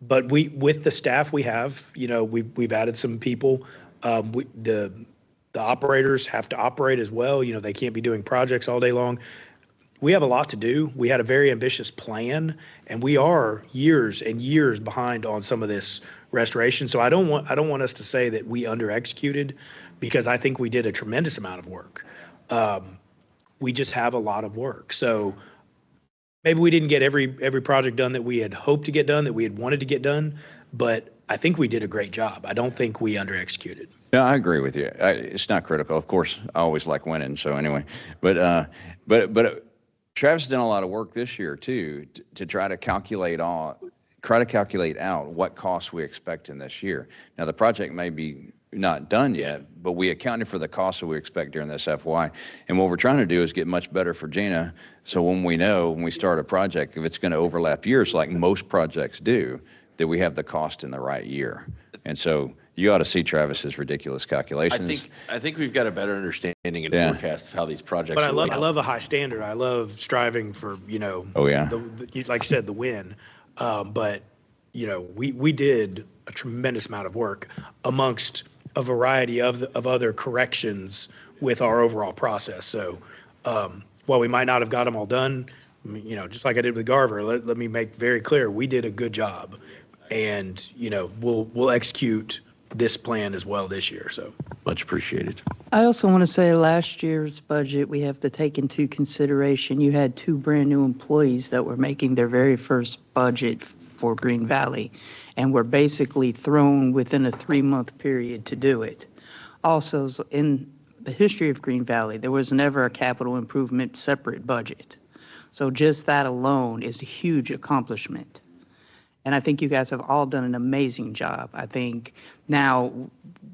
But with the staff we have, we've added some people. The operators have to operate as well. They can't be doing projects all day long. We have a lot to do. We had a very ambitious plan, and we are years and years behind on some of this restoration. So I don't want us to say that we under-executed, because I think we did a tremendous amount of work. We just have a lot of work. So maybe we didn't get every project done that we had hoped to get done, that we had wanted to get done, but I think we did a great job. I don't think we under-executed. Yeah, I agree with you. It's not critical. Of course, I always like winning, so anyway. But Travis has done a lot of work this year too to try to calculate out what costs we expect in this year. Now, the project may be not done yet, but we accounted for the costs that we expect during this FY. And what we're trying to do is get much better for Gina, so when we start a project, if it's going to overlap years like most projects do, that we have the cost in the right year. And so you ought to see Travis's ridiculous calculations. I think we've got a better understanding and Yeah. forecast of how these projects. But I relate. love a high standard. I love striving for, Oh, yeah. like you said, the win. But, we did a tremendous amount of work amongst a variety of other corrections with our overall process. So while we might not have got them all done, just like I did with Garver, let me make very clear, we did a good job. And, we'll execute this plan as well this year. So Much appreciated. I also want to say last year's budget, we have to take into consideration, you had 2 brand-new employees that were making their very first budget for Green Valley, and were basically thrown within a 3-month period to do it. Also, in the history of Green Valley, there was never a capital improvement separate budget. So just that alone is a huge accomplishment. And I think you guys have all done an amazing job. I think now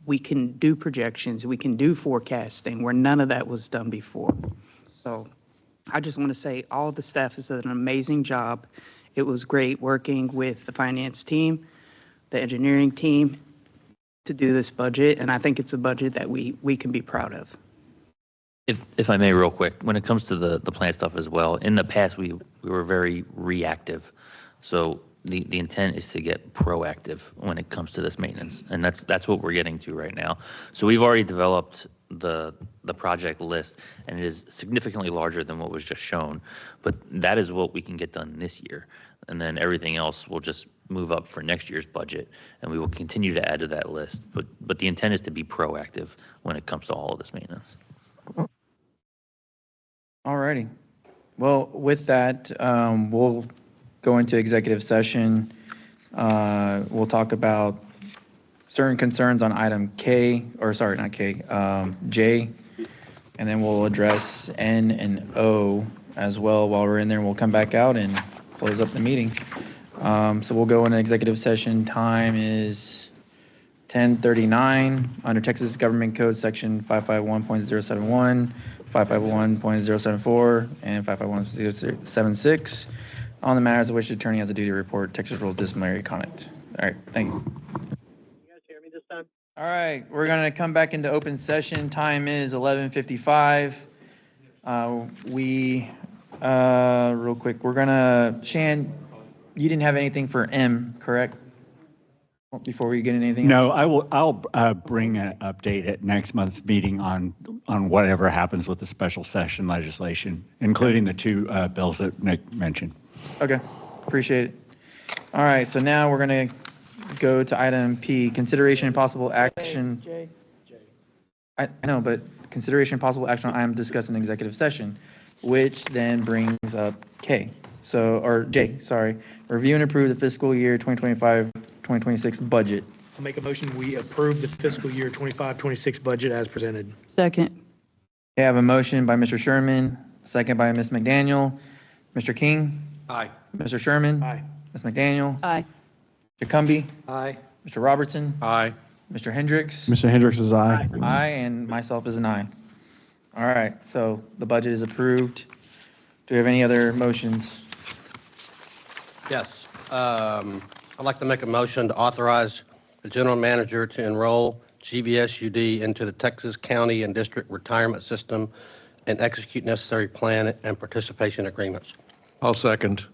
we can do projections, we can do forecasting where none of that was done before. So I just want to say all the staff has done an amazing job. It was great working with the finance team, the engineering team to do this budget. And I think it's a budget that we can be proud of. If I may, real quick, when it comes to the plant stuff as well, in the past, we were very reactive. So the intent is to get proactive when it comes to this maintenance. And that's what we're getting to right now. So we've already developed the project list, and it is significantly larger than what was just shown. But that is what we can get done this year. And then everything else will just move up for next year's budget, and we will continue to add to that list. But the intent is to be proactive when it comes to all of this maintenance. All righty. Well, with that, we'll go into executive session. We'll talk about certain concerns on item K, or sorry, not K, J, and then we'll address N and O as well while we're in there. We'll come back out and close up the meeting. So we'll go into executive session. Time is 10:39 under Texas Government Code Section 551.071, 551.074, and 551.076 on the matters of which the attorney has a duty to report Texas rules disciplinary conduct. All right, thank you. You guys hear me this time? All right, we're going to come back into open session. Time is 11:55. Real quick, we're going to, Shan, you didn't have anything for M, correct? Before we get into anything No, else? I'll bring an update at next month's meeting on whatever happens with the special session legislation, including the two bills that Nick mentioned. Okay, appreciate it. All right, so now we're going to go to item P, consideration and possible action. I know, but consideration and possible action on items discussed in executive session, which then brings up K. So, or J, sorry. Review and approve the fiscal year 2025-2026 budget. I'll make a motion, we approve the fiscal year 25-26 budget as presented. Second. I have a motion by Mr. Sherman, second by Ms. McDaniel. Mr. King? Aye. Mr. Sherman? Aye. Ms. McDaniel? Aye. Mr. Cumby? Aye. Mr. Robertson? Aye. Mr. Hendricks? Mr. Hendricks is aye. Aye, and myself is an aye. All right, so the budget is approved. Do we have any other motions? Yes. I'd like to make a motion to authorize the general manager to enroll GVSUD into the Texas County and District Retirement System and execute necessary plan and participation agreements. I'll second.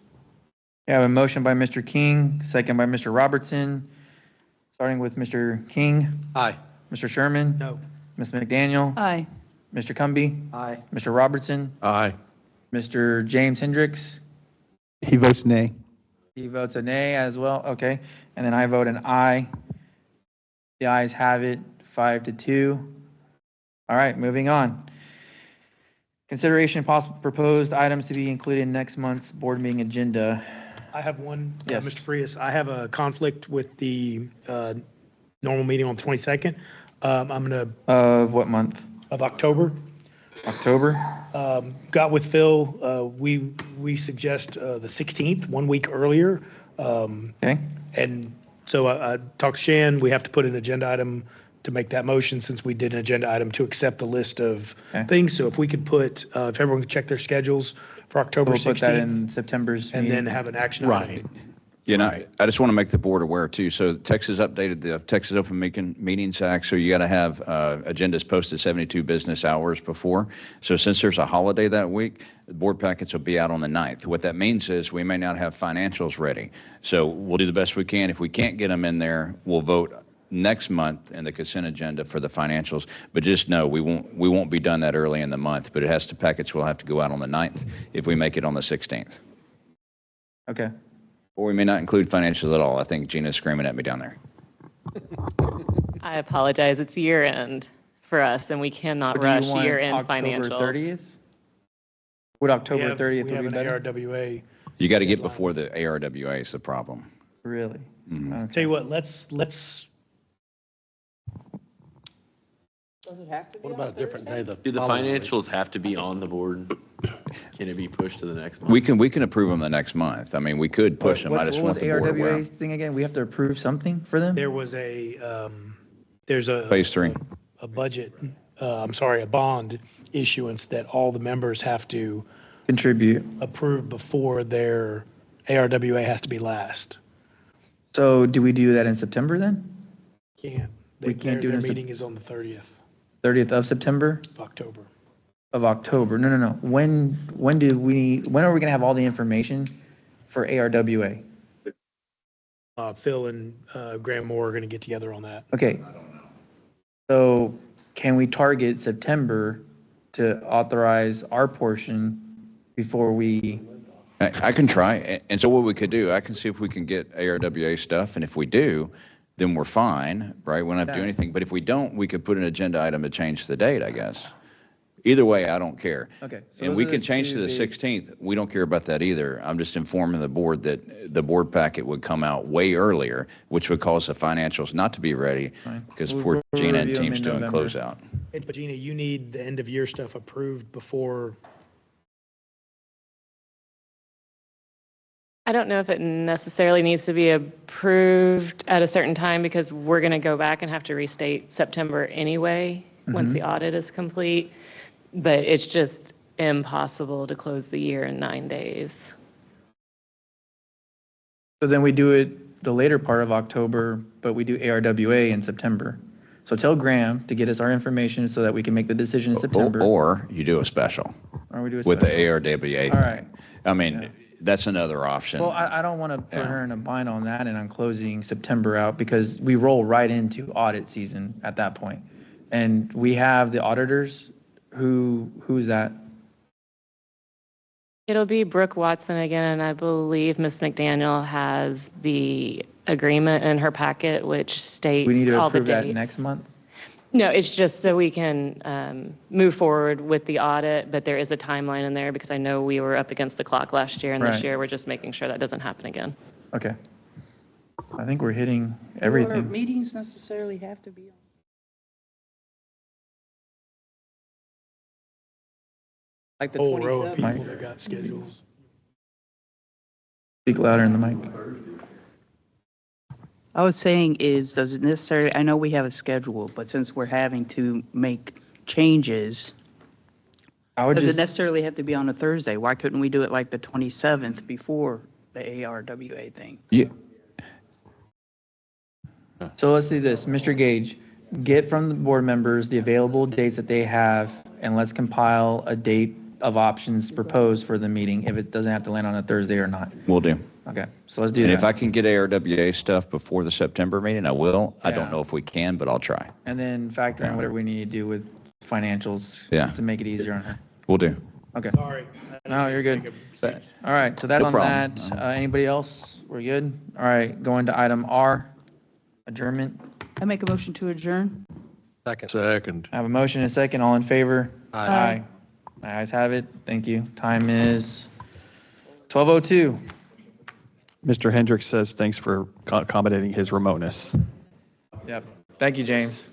I have a motion by Mr. King, second by Mr. Robertson. Starting with Mr. King. Aye. Mr. Sherman. No. Ms. McDaniel. Aye. Mr. Cumby. Aye. Mr. Robertson. Aye. Mr. James Hendricks. He votes nay. He votes a nay as well. Okay. And then I vote an aye. The ayes have it, 5-2. All right, moving on. Consideration of possible proposed items to be included in next month's board meeting agenda. I have one, Yes. Mr. Frias. I have a conflict with the normal meeting on the 22nd. I'm going to, Of what month? of October. October? Got with Phil, we suggest the 16th, 1 week earlier. Okay. And so I talked to Shan, we have to put an agenda item to make that motion since we did an agenda item to accept the list of Okay. things. So if we could put, if everyone could check their schedules for October We'll put that 16th in September's and then meeting. have an action item. You know, I just want to make the board aware too. So Texas updated the Texas Open Meetings Act, so you got to have agendas posted 72 business hours before. So since there's a holiday that week, the board packets will be out on the 9th. What that means is we may not have financials ready. So we'll do the best we can. If we can't get them in there, we'll vote next month in the consent agenda for the financials. But just know we won't be done that early in the month. But packets will have to go out on the 9th if we make it on the 16th. Okay. Or we may not include financials at all. I think Gina's screaming at me down there. I apologize. It's year end for us, and we cannot Or do you rush want year end October financials. 30th? Would October 30th We would have be an better? ARWA. You got to get before the ARWA is the problem. Really? Okay. Tell you what, let's Does it have to be What about a different day? Do the financials have to be on the board? Can it be pushed to the next month? We can approve them the next month. I mean, we could push them. I What just was want the board aware. ARWA's thing again? We have to approve something for them? There was there's a Phase 3. a budget, a bond issuance that all the members have to Contribute. approve before their ARWA has to be last. So do we do that in September then? Can't. We can't do it Their in Sep- meeting is on the 30th 30th of September? of October. Of October? No. When are we going to have all the information for ARWA? Phil and Graham Moore are going to get together on that. Okay. So can we target September to authorize our portion before we? I can try. And so what we could do, I can see if we can get ARWA stuff. And if we do, then we're fine, right? We don't have to do anything. But if we don't, we could put an agenda item to change the date, I guess. Either way, I don't care. Okay. So And those we are the can change to two the 16th. We don't care about that either. I'm just informing the board that the board packet would come out way earlier, which would cause the financials not to be ready because poor We'll Gina and review them team's in doing November. closeout. But Gina, you need the end of year stuff approved before. I don't know if it necessarily needs to be approved at a certain time because we're going to go back and have to restate September anyway, once the audit is complete. But it's just impossible to close the year in 9 days. So then we do it the later part of October, but we do ARWA in September. So tell Graham to get us our information so that we can make the decision in September. Or you do a special Or we do a with the special. ARWA. All right. I mean, that's another option. Well, I don't want to put her in a bind on that and on closing September out because we roll right into audit season at that point. And we have the auditors. Who's that? It'll be Brooke Watson again, and I believe Ms. McDaniel has the agreement in her packet, which states We need to all the approve that dates. next month? No, it's just so we can move forward with the audit, but there is a timeline in there because I know we were up against the clock last year, and this Right. year we're just making sure that doesn't happen again. Okay. I think we're hitting Do our everything. meetings necessarily have to be on? Like the Whole row of 27th? people that got schedules. Speak louder in the mic. I was saying is, does it necessarily, I know we have a schedule, but since we're having to make changes, I would does it just, necessarily have to be on a Thursday? Why couldn't we do it like the 27th before the ARWA thing? Yeah. so let's do this. Mr. Gage, get from the board members the available dates that they have, and let's compile a date of options proposed for the meeting, if it doesn't have to land on a Thursday or not. We'll do. Okay, so let's do And if I that. can get ARWA stuff before the September meeting, I will. I Yeah. don't know if we can, but I'll try. And then factor in whatever we need to do with financials Yeah. to make it easier on her. We'll do. Okay. Sorry. No, you're good. All right, so that's No on problem. that. Anybody else? We're good? All right, going to item R, adjournment. I make a motion to adjourn? Second. I have a motion and a second. All in favor? Aye. My ayes have it. Thank you. Time is 12:02. Mr. Hendricks says thanks for accommodating his remoteness. Yep. Thank you, James.